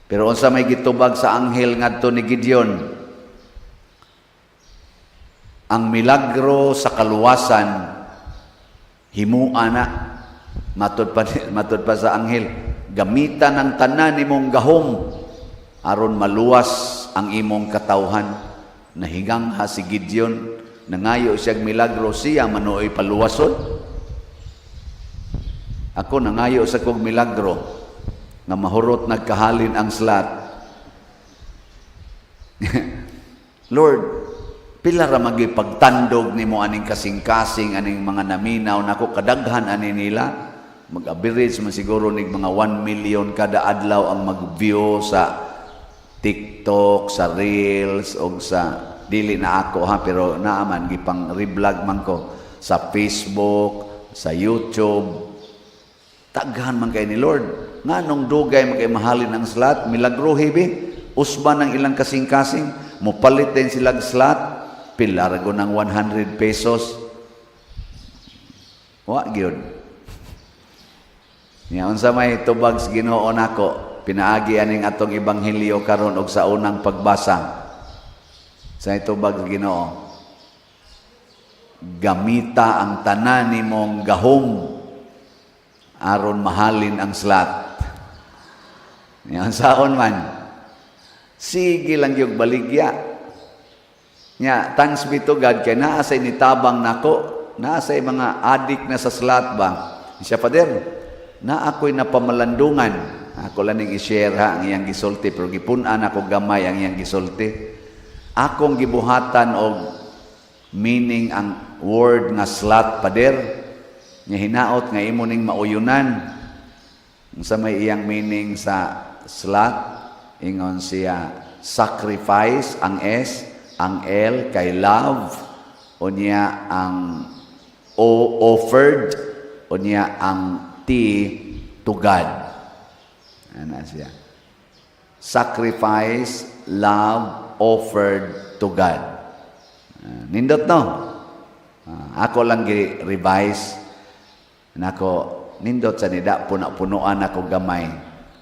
Pero unsa may gitubag sa anghel ngadto ni Gideon, ang milagro sa kaluwasan himua na. Matod pa sa anghel, gamitan ng tanan imong gahom aron maluwas ang imong katawhan. Nahigang ha si Gideon, nangayo siyang milagro, siya manuoy paluwason. Ako nangayo sa kong milagro nga mahurot nagkahalin ang slat. Lord, pila ra magipagtandog nimo aning kasing-kasing aning mga naminaw nako kadaghan ani nila. Mag-average man siguro nig mga 1 million kada adlaw ang mag-view sa TikTok, sa Reels, o sa dili na ako ha, pero naaman, gipang reblog man ko, sa Facebook, sa YouTube. Taghan man kay ni Lord. Nga nung dugay magkay mahalin ang slot, milagro hibi, usban ng ilang kasing-kasing, mupalit din silang slot, pilargo ng 100 pesos. Wa, gyud. Nga, unsa may tubag sa Ginoo nako, pinaagi aning atong ebanghelyo karon og sa unang pagbasa. Sa itubag sa Ginoo, gamita ang tanan nimong gahom aron mahalin ang slat. Yan saon man. Sige lang yung baligya. Nya, thanks be to God, kaya naasay nitabang nako, naasay mga adik na sa slot ba. Siya, Pader, na ako'y napamalandungan. Ako lang yung i-share ha, ang iyang gisulti, pero gipunan ako gamay ang iyang gisulti. Akong gibuhatan og meaning ang word nga slot, Pader, nya hinaot nga imo ning mauyunan. Sa may iyang meaning sa slot, ingon siya, sacrifice, ang S, ang L kay love, o niya ang O, offered, o niya ang T, to God. Ano siya? Sacrifice, love, offered to God. Nindot no? Ako lang gi-revise. Nako, nindot sa nida, punuan ako gamay.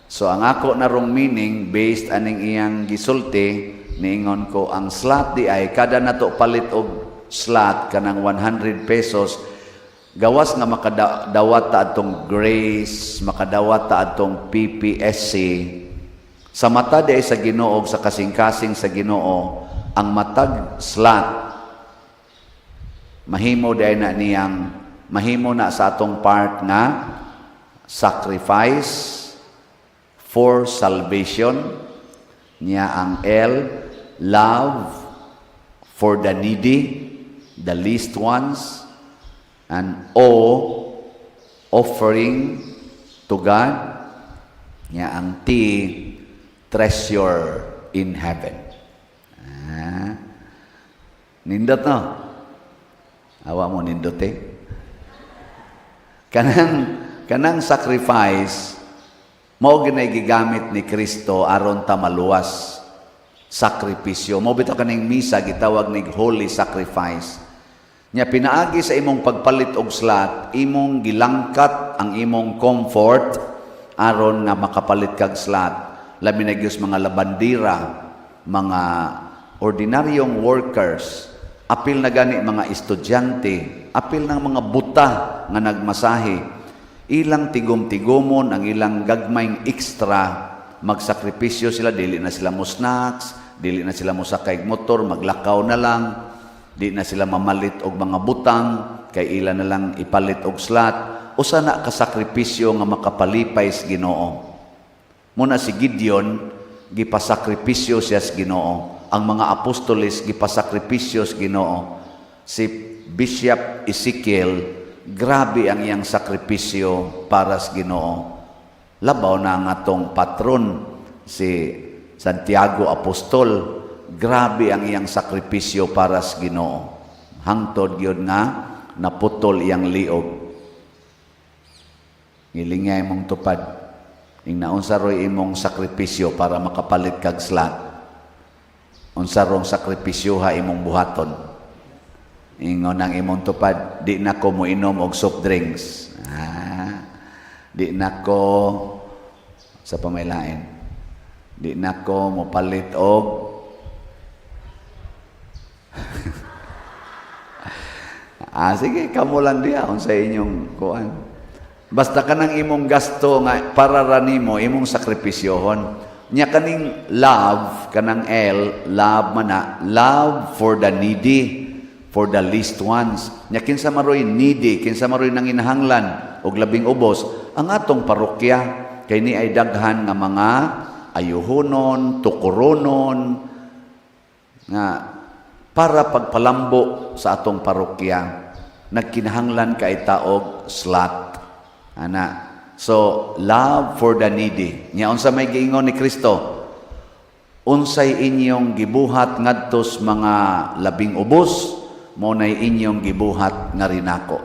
So, ang ako narong meaning, based aning iyang gisulti, niingon ko, ang slot di ay, kada nato palit og slot, kanang 100 pesos, gawas nga makadawat ta atong Grace, makadawat ta atong PPSC, sa mata di ay sa Ginoo, sa kasing-kasing sa Ginoo, ang matag slot, mahimo di ay na niyang, mahimo na sa atong part nga, sacrifice, for salvation, niya ang L, love for the needy, the least ones, and O, offering to God, niya ang T, treasure in heaven. Nindot no? Awa mo nindot eh. Kanang sacrifice, mao ginay gigamit ni Kristo aron ta maluwas. Sakripisyo. Mao bitaw kaning misa gitawag nig holy sacrifice. Nya pinaagi sa imong pagpalit og slot, imong gilangkat ang imong comfort aron nga makapalit kag slot. Labi na gyud mga labandira, mga ordinaryong workers, apil na gani mga estudyante, apil ng mga buta nga nagmasahe. Ilang tigom-tigomon ang ilang gagmayng extra, magsakripisyo sila, dili na sila mo snacks, dili na sila mo sakay motor, maglakaw na lang, di na sila mamalit og mga butang, kay ila na lang ipalit og slot, o sana kasakripisyo nga makapalipay sa Ginoo. Muna si Gideon, gipasakripisyo siya sa Ginoo. Ang mga apostoles, gipasakripisyo sa Ginoo. Si Bishop Ezekiel, grabe ang iyang sakripisyo para sa Ginoo. Labaw na ang atong patron, si Santiago Apostol, grabe ang iyang sakripisyo para sa Ginoo. Hangtod yun nga, naputol iyang liog. Ngilingay mong tupad. Ing naunsa roy imong sakripisyo para makapalit kag slot. Unsa rong sakripisyo ha imong buhaton. Ingon ang imong tupad, di na ko mo inom og soft drinks. Di na ko sa pamailain. Di na ko mo palit og sige, kamo lang diya sa inyong kuan. Basta kanang imong gasto nga para ranimo imong sakripisyohon. Nya kaning love, kanang L, love mana, love for the needy, for the least ones. Nya kinsa maroy needy, kinsa maroy nanginahanglan og labing ubos, ang atong parokya kay ni ay daghan nga mga ayuhonon, tukuronon nga para pagpalambo sa atong parokya, nagkinahanglan kay taog slot. Ana. So, love for the needy. Nya unsa may giingon ni Kristo? Unsay inyong gibuhat ngadtos mga labing ubos, mo nay inyong gibuhat nga rinako.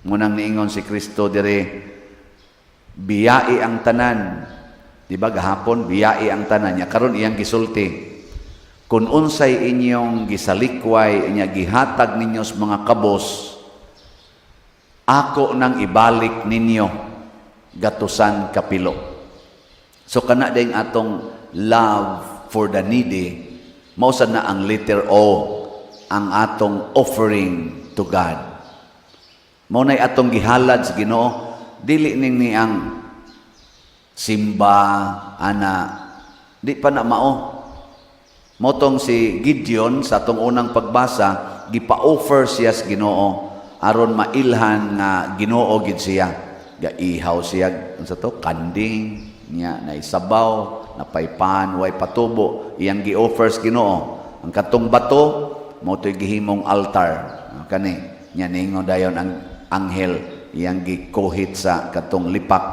Munang niingon si Kristo dire, biyai ang tanan. Di ba gahapon biyai ang tanan niya, karon iyang gisulti. Kung unsay inyong gisalikway, inya gihatag ninyo sa mga kabos, ako nang ibalik ninyo gatusan kapilo. So kana ding atong love for the needy, mao sad na ang letter O, ang atong offering to God. Mao nay atong gihalad sa Ginoo, dili ning ang simba ana Di pa na mao. Motong si Gideon sa atong unang pagbasa, gipa-offer siya sa Ginoo aron mailhan nga Ginoo gid siya. Gaihaw siya unsa to? Kanding niya na isabaw, napaypan, way patubo, iyang gi-offer sa Ginoo. Ang katong bato mo to'y gihimong altar. Kani nya ningon dayon ang anghel iyang gikuhit sa katong lipak.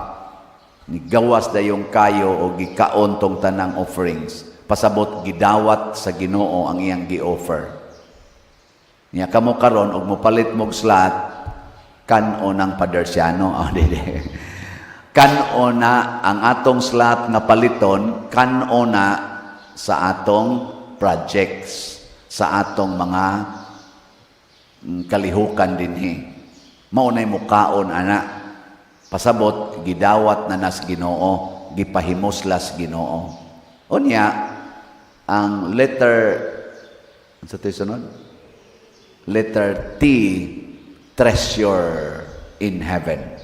Nigawas dayong kayo o gikaon tong tanang offerings. Pasabot gidawat sa Ginoo ang iyang gi-offer. Niya kamo karon og mopalit mog slot kan-o ng padersyano. Oh, dili. Kan-o na ang atong slot nga paliton, kan-o na sa atong projects, sa atong mga kalihukan dinhi. Mao nay mukaon ana. Pasabot gidawat na nas Ginoo, gipahimoslas Ginoo. Unya ang letter sa sunod? Letter T, treasure in heaven.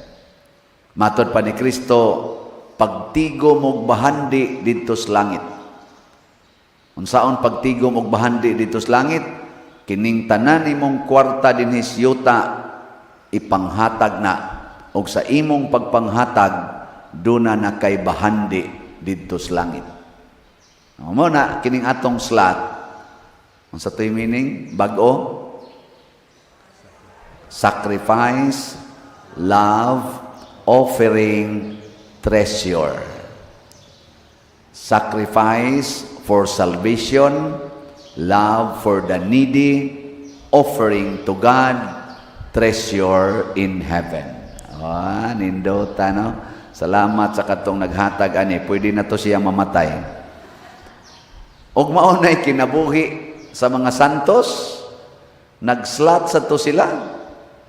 Matod pa ni Kristo, pagtigo mog bahandi didto sa langit. Unsaon pagtigo mog bahandi didto sa langit? Kining tanan imong kwarta dinhi sa yuta ipanghatag na, og sa imong pagpanghatag duna na kay bahandi didto sa langit. Mo na kining atong slot. Unsa toy meaning? Bag-o? Sacrifice, love, offering, treasure. Sacrifice for salvation, love for the needy, offering to God, treasure in heaven. Nindota, no? Salamat sa katong naghatag ani. Pwede na to siya mamatay. Og maunay kinabuhi sa mga santos, nagslot sa to sila,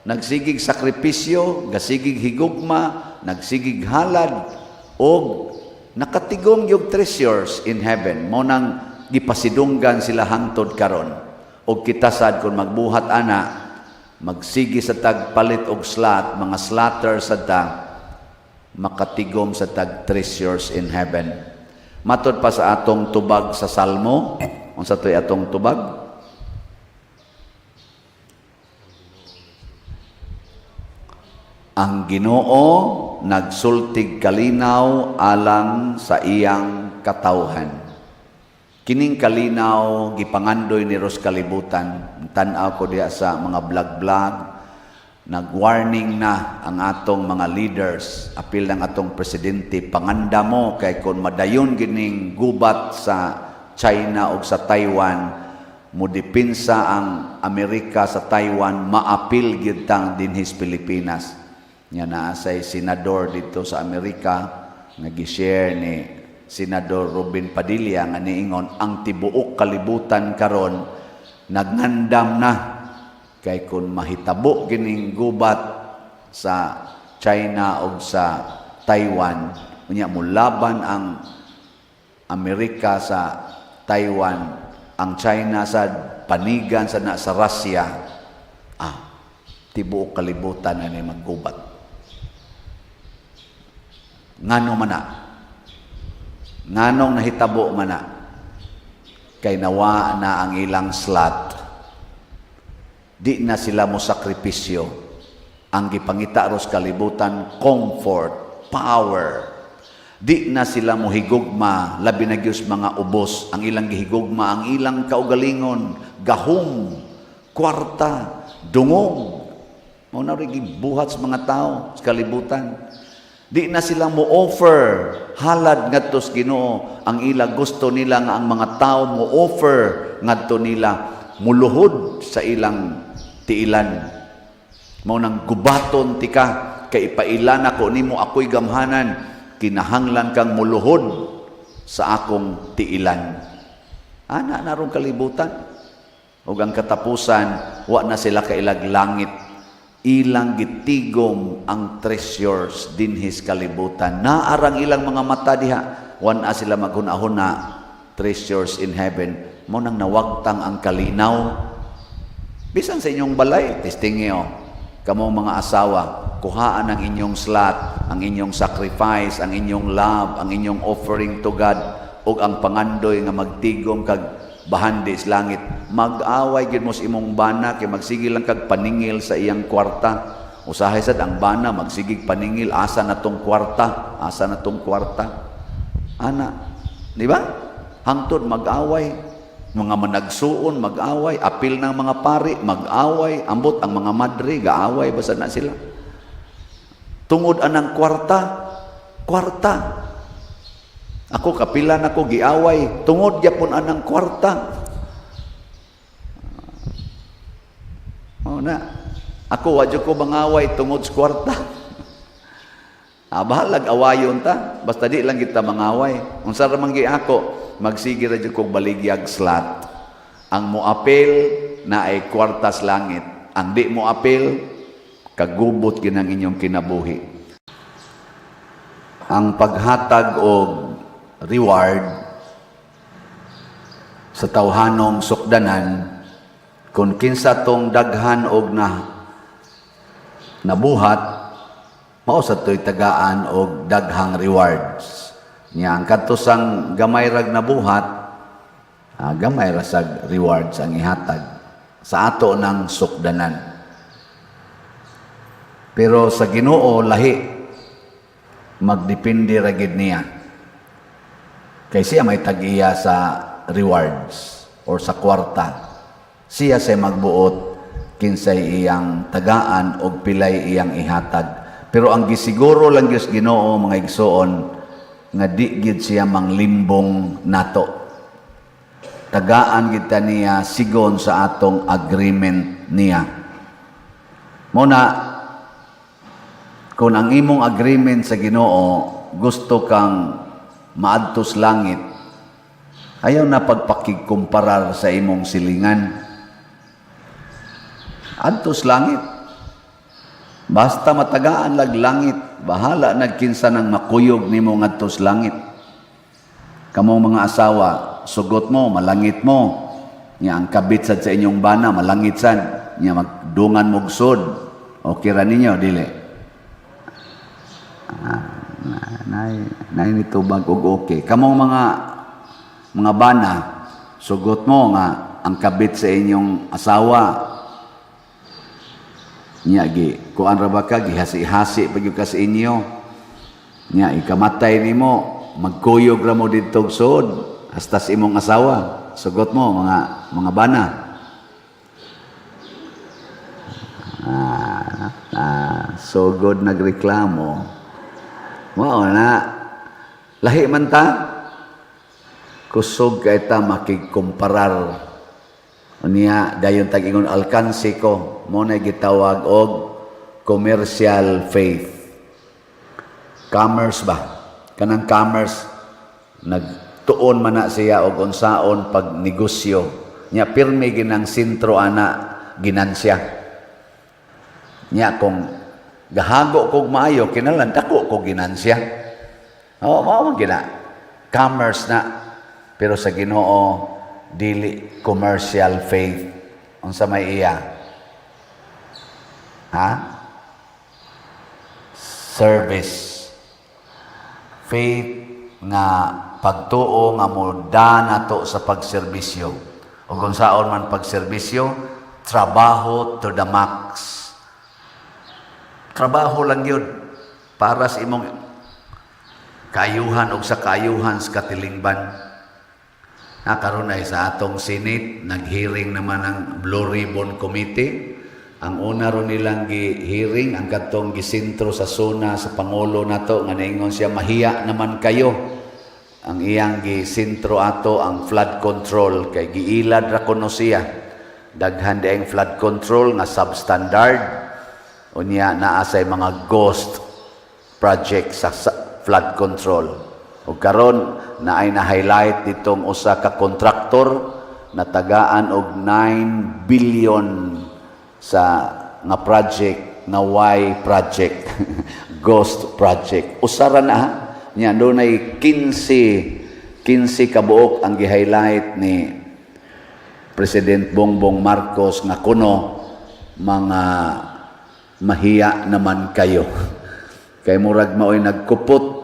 nagsigig sakripisyo, gasigig higugma, nagsigig halad, og nakatigom yung treasures in heaven. Mo nang gipasidunggan sila hangtod karon. Og kita sad kung magbuhat ana, magsigi sa tagpalit og slot, mga slatter sa tag, makatigom sa tag treasures in heaven. Matod pa sa atong tubag sa Salmo, unsa toy atong tubag? Ang Ginoo nagsultig kalinaw alang sa iyang katawhan. Kining kalinaw gipangandoy ni Ros kalibutan. Tan-aw ko diha sa mga vlog-vlog, nag-warning na ang atong mga leaders, apil ng atong presidente, panganda mo kay kung madayon gining gubat sa China o sa Taiwan, mudipinsa ang Amerika sa Taiwan, maapil gid tang dinhis Pilipinas. Nya naa say senador dito sa Amerika, nag-share ni Senador Robin Padilla nga niingon ang tibuok kalibutan karon nagnandam na kay kung mahitabo gining gubat sa China o sa Taiwan, unya mulaban ang Amerika sa Taiwan, ang China sa panigan sa Russia, tibuok kalibutan na ni maggubat. Ngano man na? Nganong nahitabo man na? Kay nawa na ang ilang slot. Di na sila mo sakripisyo. Ang gipangita ros kalibutan, comfort, power. Di na sila mo higugma, labi na gyud mga ubos. Ang ilang gihigugma, ang ilang kaugalingon, gahom, kwarta, dungog. Mao na rin gibuhat sa mga tao sa kalibutan. Di na sila mo offer halad ngadto sa Ginoo. Ang ila gusto nila nga ang mga tao mo offer ngadto nila muluhod sa ilang tiilan. Mao nang gubaton tika kay ipailan ako nimo ako'y gamhanan, kinahanglan kang muluhod sa akong tiilan. Ana narong kalibutan. Ug ang katapusan, wa na sila kailag langit. Ilang gitigom ang treasures dinhis kalibutan. Naarang ilang mga mata diha, wan sila maghunahuna treasures in heaven. Mo nang nawagtang ang kalinaw. Bisan sa inyong balay, testingeo, kamong mga asawa, kuhaan ang inyong slot, ang inyong sacrifice, ang inyong love, ang inyong offering to God. ug ang pangandoy nga magtigom kag bahandi sa langit. Mag-away gid mo sa imong bana kay magsige lang kag paningil sa iyang kwarta. Usahay sad ang bana magsigig paningil, asa na tong kwarta, asa na tong kwarta. Ana, di ba? Hangtod mag-away, mga managsuon mag-away, apil ng mga pari mag-away, ambot ang mga madre gaaway basta na sila. Tungod anang kwarta. Ako kapilan ako giaway tungod gyapon anang kwarta. Na ako wadyo ko mangaway tungod sa kwarta. Bahalag awayon ta basta di lang kita mangaway. Unsa ra man gi ako magsige ra jud kog baligyag slot. Ang moapil na ay kwartas langit. Ang di mo apil kagubot ginang inyong kinabuhi. Ang paghatag og reward sa tawhanong sukdanan kung kinsa tong daghan og nabuhat mao sa to'y tagaan og daghang rewards niya. Ang katusang gamay rag nabuhat gamay ra sag rewards ang ihatag sa ato ng sukdanan. Pero sa Ginoo lahi, magdepende ra gid niya. Kay siya may tag-iya sa rewards or sa kwarta. Siya say magbuot kinsay iyang tagaan o pilay iyang ihatag. Pero ang gisiguro lang Diyos Ginoo mga igsoon nga di gid siya manglimbong nato. Tagaan gid ta niya sigon sa atong agreement niya. Muna kung ang imong agreement sa Ginoo gusto kang maadtos langit, ayaw na pagpakikumparar sa imong silingan. Adtos langit. Basta matagaan lag langit, bahala nagkinsa nang makuyog nimo ngadtos langit. Kamong mga asawa, sugot mo, malangit mo. Nya ang kabit sad sa inyong bana, malangit sad. Nya magdungan mo sud. Okay ra ninyo, dili. Nay nitubag og okay. Kamong mga bana, sugot mo nga ang kabit sa inyong asawa nya kuan ra ba ka gihasi-hasi pag ka sa inyo nya ikamatay nimo magkuyog ra mo didto sud hasta sa imong asawa. Sugot mo mga bana. So good nagreklamo. Mao na lahi man ta kusog kay ta makigkumparar niya dayon tag-ingon alkanse ko mo na gitawag og commercial faith. Commerce ba? Kanang commerce nagtuon man na siya og unsaon pag negosyo nya pirmi ginang sentro ana ginansya nya kung gahago kog maayo kinahanglan dako kog ginansya. Mao man gina commerce na. Pero sa Ginoo dili commercial faith. Unsa may iya? Service. Faith nga pagtuo nga muda nato sa pagserbisyo. O kung saon man pagserbisyo, trabaho to the max. Trabaho lang yun para sa imong kayuhan o sa kayuhan sa katilingban. Karon ay sa atong Senate, nag-hearing naman ang Blue Ribbon Committee. Ang una ron nilang gi-hearing, ang katong gisintro sa suna sa Pangulo nato, nga naingon siya, mahiya naman kayo. Ang iyang gisintro ato, ang flood control, kay giilad ra kuno siya. Daghan di ang flood control nga substandard. Unya naasay mga ghost project sa flood control. O karon naay na-highlight ditong usa ka kontraktor na tagaan og 9 billion sa nga project na Y project ghost project. Usara na nya dunay 15 kabuok ang gi-highlight ni President Bongbong Marcos nga kuno mga mahiya naman kayo. Kay murag maoy nagkupot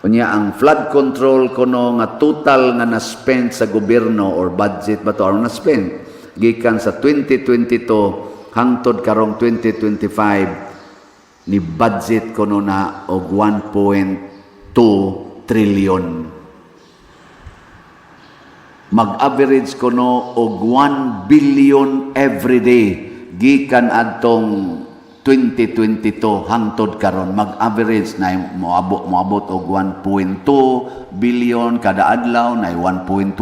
Unya ang flood control kuno nga total nga na-spend sa gobyerno or budget ba to or na-spend gikan sa 2022 hangtod karong 2025 ni budget kuno na og 1.2 trillion. Mag-average kuno og 1 billion every day gikan adtong 2022 hangtod karon mag-average na moabot og 1.2 billion kada adlaw na 1.1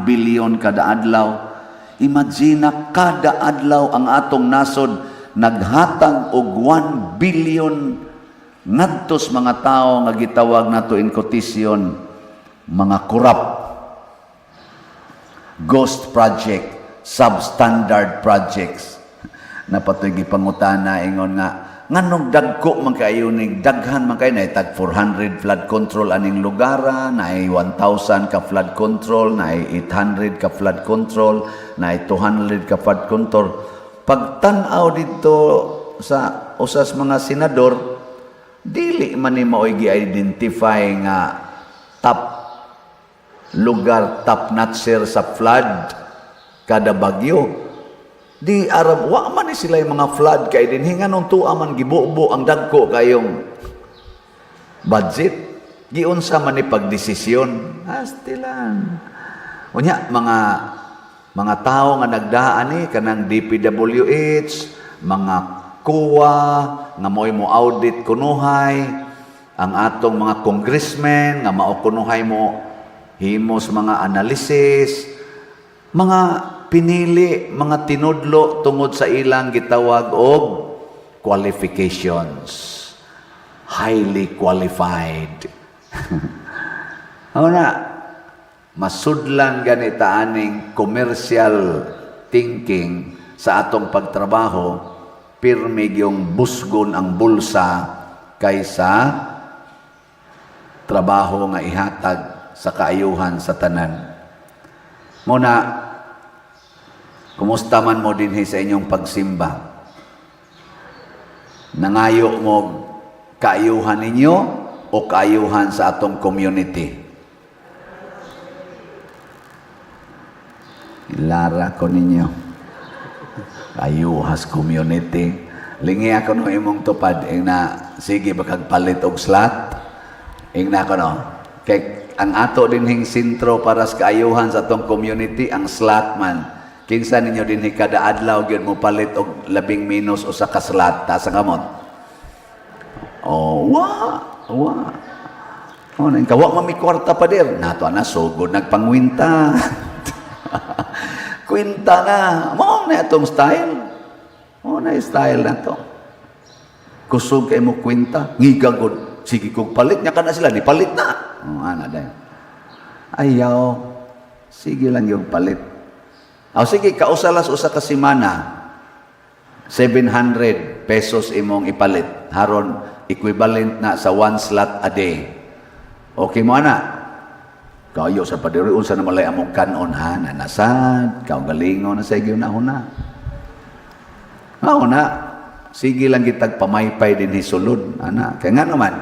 billion kada adlaw. Imagine kada adlaw ang atong nasod naghatag og 1 billion ngadtos mga tao nga gitawag nato in quotation mga korap, ghost project, substandard projects. Napatoy gipangutana ingon nga nganong dagko man kayo ning daghan man kay na tag 400 flood control aning lugara, na 1,000 ka flood control, na 800 ka flood control, na 200 ka flood control. Pagtan-aw dito sa usas mga senador, dili man ni maoy gi-identify nga top lugar, top notcher sa flood kada bagyo. Di Arab, wa man ni sila yung mga flood kay din hinganong tuwa man gibubo ang dagko kayong budget. Giunsa man ni pagdesisyon. Astilan. Unya mga tao nga nagdaan ni kanang DPWH, mga kuwa nga mo'y mo audit kunuhay, ang atong mga congressmen nga mao kunuhay mo himos mga analysis, mga pinili, mga tinudlo tungod sa ilang gitawag og qualifications. Highly qualified. Una, masudlan ganita aning commercial thinking sa atong pagtrabaho, pirmi yung busgon ang bulsa kaysa trabaho nga ihatag sa kaayuhan sa tanan. Muna, kumusta man mo din sa inyong pagsimba? Nangayo mo kaayuhan ninyo o kaayuhan sa atong community? Ilara ko ninyo. Kaayuhas community. Lingi ako no imong tupad. Sige, bakagpalit og slot. Ingna ko no. Kay ang ato din hing sintro para sa kaayuhan sa atong community, ang slot man. Kinsa ninyo din kada adlaw gyud mo palit og 10 minus o sa kaslat ta sa kamot. Oh, wa. Oh, nang kawa mami kwarta pa der. Nato na sugod nagpangwinta. Kwinta na. Mo na atong style. Mo na style na to. Kusog kay mo kwinta, ngigagod. Sige kog palit nya kana sila, di palit na. Oh, ana day. Ayaw. Sige lang yung palit. Sige, kausalas usa ka semana, 700 pesos imong ipalit. Haron, equivalent na sa 1 slot a day. Okay mo, ana? Kayo sa padiri, unsa na malay among kanon, ha? Nanasad, kau galingon na sa iyo na huna. Huna, sige lang kitag pamaypay din hisulod, ana. Kaya nga naman,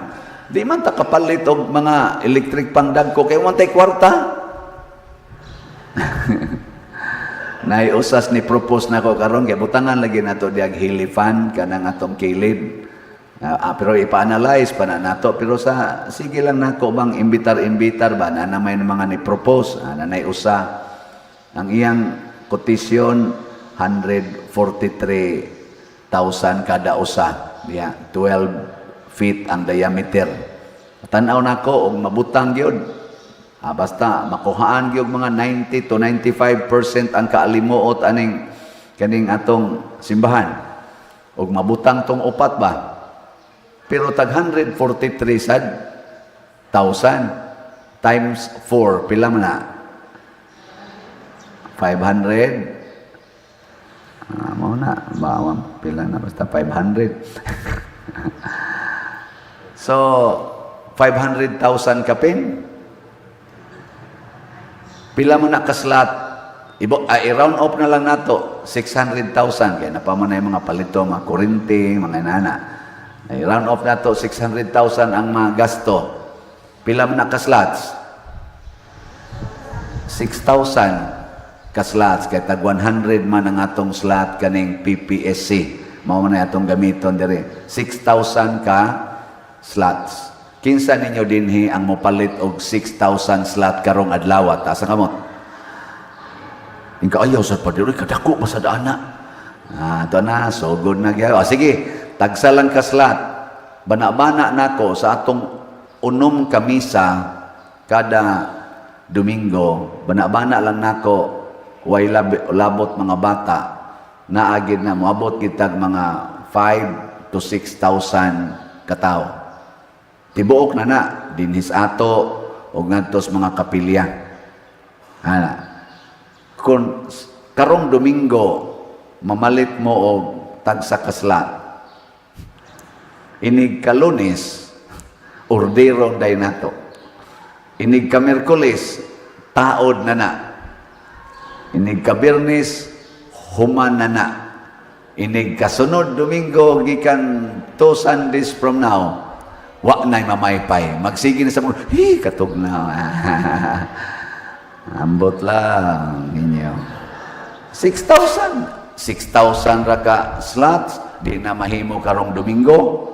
di man ta kapalit og mga electric pangdag ko, kaya man tay kwarta. Naiusas ni propose na ko karon kay butangan lagi nato diag hilifan kanang atong kilid. Pero ipa-analyze pa na nato, pero sige lang nako bang imbitar ba na may mga ni propose na naiusa ang iyang kotisyon 143,000 kada usa. 12 feet ang diameter. Tan-aw nako og mabutang gyud. Basta makuhaan gyud mga 90 to 95% ang kaalimuot kaning atong simbahan. Og mabutang tong upat ba? Pero tag 143 sad 1,000 times 4 pila man na? 500. Mao na bawang pila na basta 500. So 500,000 kapin. Pila mo na kaslat, i-round off na lang nato, 600,000. Kaya napamanay mga palito, mga kurente, mga inana. I-round off nato, 600,000 ang mga gasto. Pila man na ka-slots? 6,000 ka-slots. Kaya tag 100 man ang atong slot kaning PPSC. Mao man na atong gamiton dire. 6,000 ka slots. Kinsa ninyo dinhi ang mopalit og 6,000 slot karong adlaw? Taas ang kamot. Ingka ayaw sa padiri, kadako pa sa daana. Ito na, so good na gyud. Sige, tagsa lang ka slot. Bana-bana nako sa atong unom ka misa kada Domingo, bana-bana lang nako way labot mga bata naagid na moabot kitag mga 5 to 6,000 katao. Tibuok na dinhis ato og ngadtos mga kapilya. Ana. Kung karong Domingo mamalit mo og tagsa ka slot. Inig ka Lunes ordero day nato. Inig ka Miyerkules, taod na na. Inig ka Biyernes, human na na. Inig ka sunod Domingo, gikan 2 Sundays from now, wa na'y mamaypay. Magsige na sa mga, katog na. Ambot lang ninyo. 6,000. 6,000 raka slots, di na mahimo karong Domingo.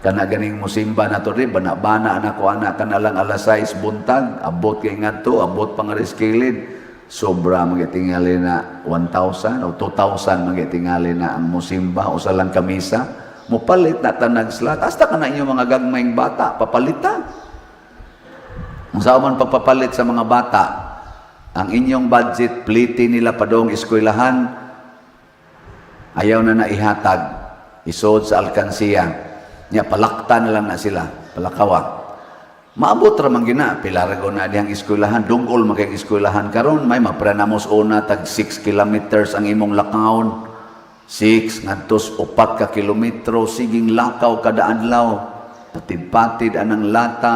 Kana ganing musimba na to rin, bana-bana na ko anak ka na lang alas 6 buntag, abot kay ngadto, abot pang riskilid, sobra magitingali na 1,000 o 2,000 magitingali na ang musimba o sa lang kamisa, mupalit na tanag slot, hasta ka na inyong mga gagmayng bata, papalitan. Kung saan man pagpapalit sa mga bata, ang inyong budget, pliti nila pa doong eskwelahan, ayaw na naihatag, isod sa alkansiya, niya palakta na lang na sila, palakawa. Maabot ramang gina, pilarago na diyang eskwelahan, dungol maging eskwelahan karon may mapranamos una tag 6 kilometers ang imong lakaon. 6 ngadtos 4 ka kilometro siging lakaw kada adlaw. Patid-patid anang lata,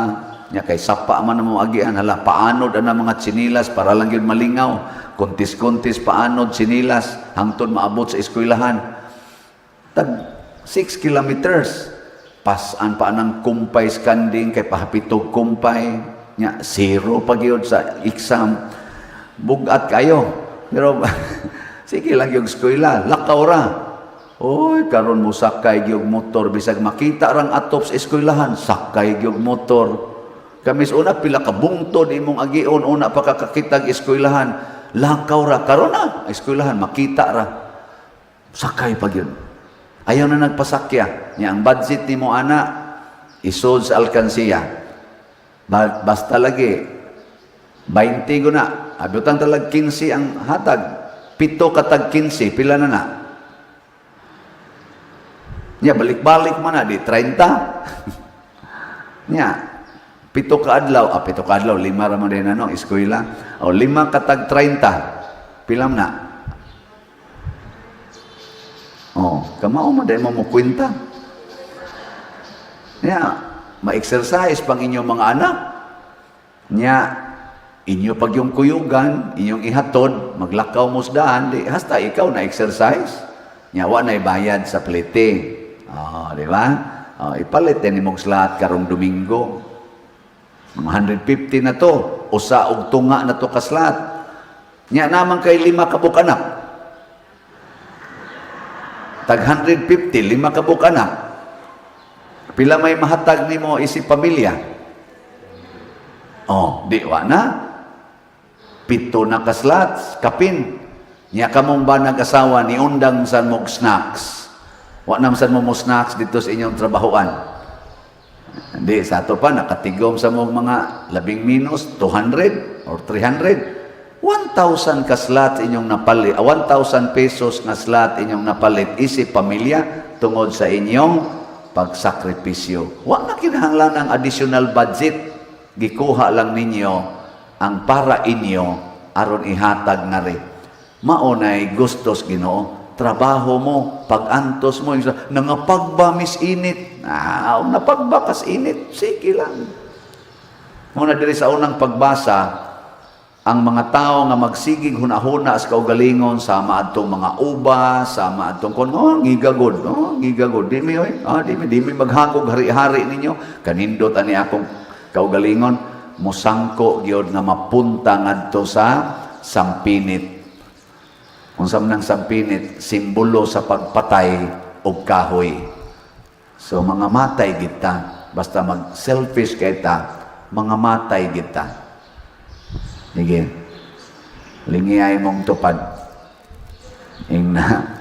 nya kay sapa man mo agian hala paanod ana mga tsinilas para lang gyud malingaw. Kontis-kontis paanod tsinilas hangtod maabot sa eskwelahan. Tag 6 kilometers. Pasan pa anang kumpay skanding kay pahapitog kumpay nya zero pa gyud sa exam. Bugat kayo. Pero sige lang yung eskwela, lakaw ra. Oy, karon mo sakay gyud motor bisag makita rang atop sa eskwelahan, sakay gyud motor. Kamis una pila ka bungtod imong agion una pa kakakitag eskwelahan, lakaw ra karon na eskwelahan makita ra. Sakay pa gyud. Ayaw na nagpasakya. Niya, ang budget ni mo, ana, isod sa alkansiya. Basta lagi, 20 ko na. Abutan talag 15 ang hatag. 7 katag 15, pila na na. Niya, balik-balik man na, di 30. Niya, 7 ka adlaw, 7 ka adlaw, 5 raman din ano, eskwela. O, 5 katag 30, pila na. Oh, kamao mo dahil mo kwenta. Nya, ma-exercise pang inyong mga anak. Nya, inyo pag yung kuyugan, inyong ihatod, maglakaw mo sa daan, di, hasta ikaw na exercise. Nya, wa na ibayad sa plete. Oh, di ba? Oh, ipalit din imong slot karong Domingo. Mga 150 na to. Usa og tunga na to ka slot. Nya, naman kay 5 kabuk anak. Tag 150, 5 kabuk anak. Pila may mahatag nimo isip pamilya? Oh, di wa na. 7 na ka slots, kapin. Nya kamong ba nag-asawa ni undang sa mog snacks? Wa nam san mo snacks dito sa inyong trabahoan. Hindi, sa ato pa nakatigom sa mong mga labing minus 200 or 300. 1,000 ka slot inyong napalit, 1,000 pesos na slot inyong napalit isip pamilya tungod sa inyong pagsakripisyo. Wa na kinahanglan ang additional budget. Gikuha lang ninyo ang para inyo aron ihatag na rin. Maunay gustos Ginoo, trabaho mo, pag-antos mo, nangapagba misinit. Napagba kas init, sige lang. Muna diri sa unang pagbasa, ang mga tao nga magsigig hunahuna sa kaugalingon sama adtong mga uba, sama adtong kon gigagod, gigagod. Di mi maghagog hari-hari ninyo. Kanindot ani akong Kaugalingon, musangko gyud nga mapunta ngadto sa sampinit. Unsa man ang sampinit, simbolo sa pagpatay og kahoy. So mga matay kita, basta mag-selfish kay ta, mga matay kita. Sige. Lingiyay mong tupad. Ingna.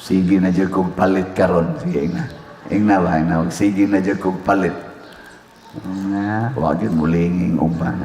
Sige na dyan kong palit karon. Sige ingna. Ingna ba? Ingna. Sige na dyan kong palit. Wag yun mulinging uban.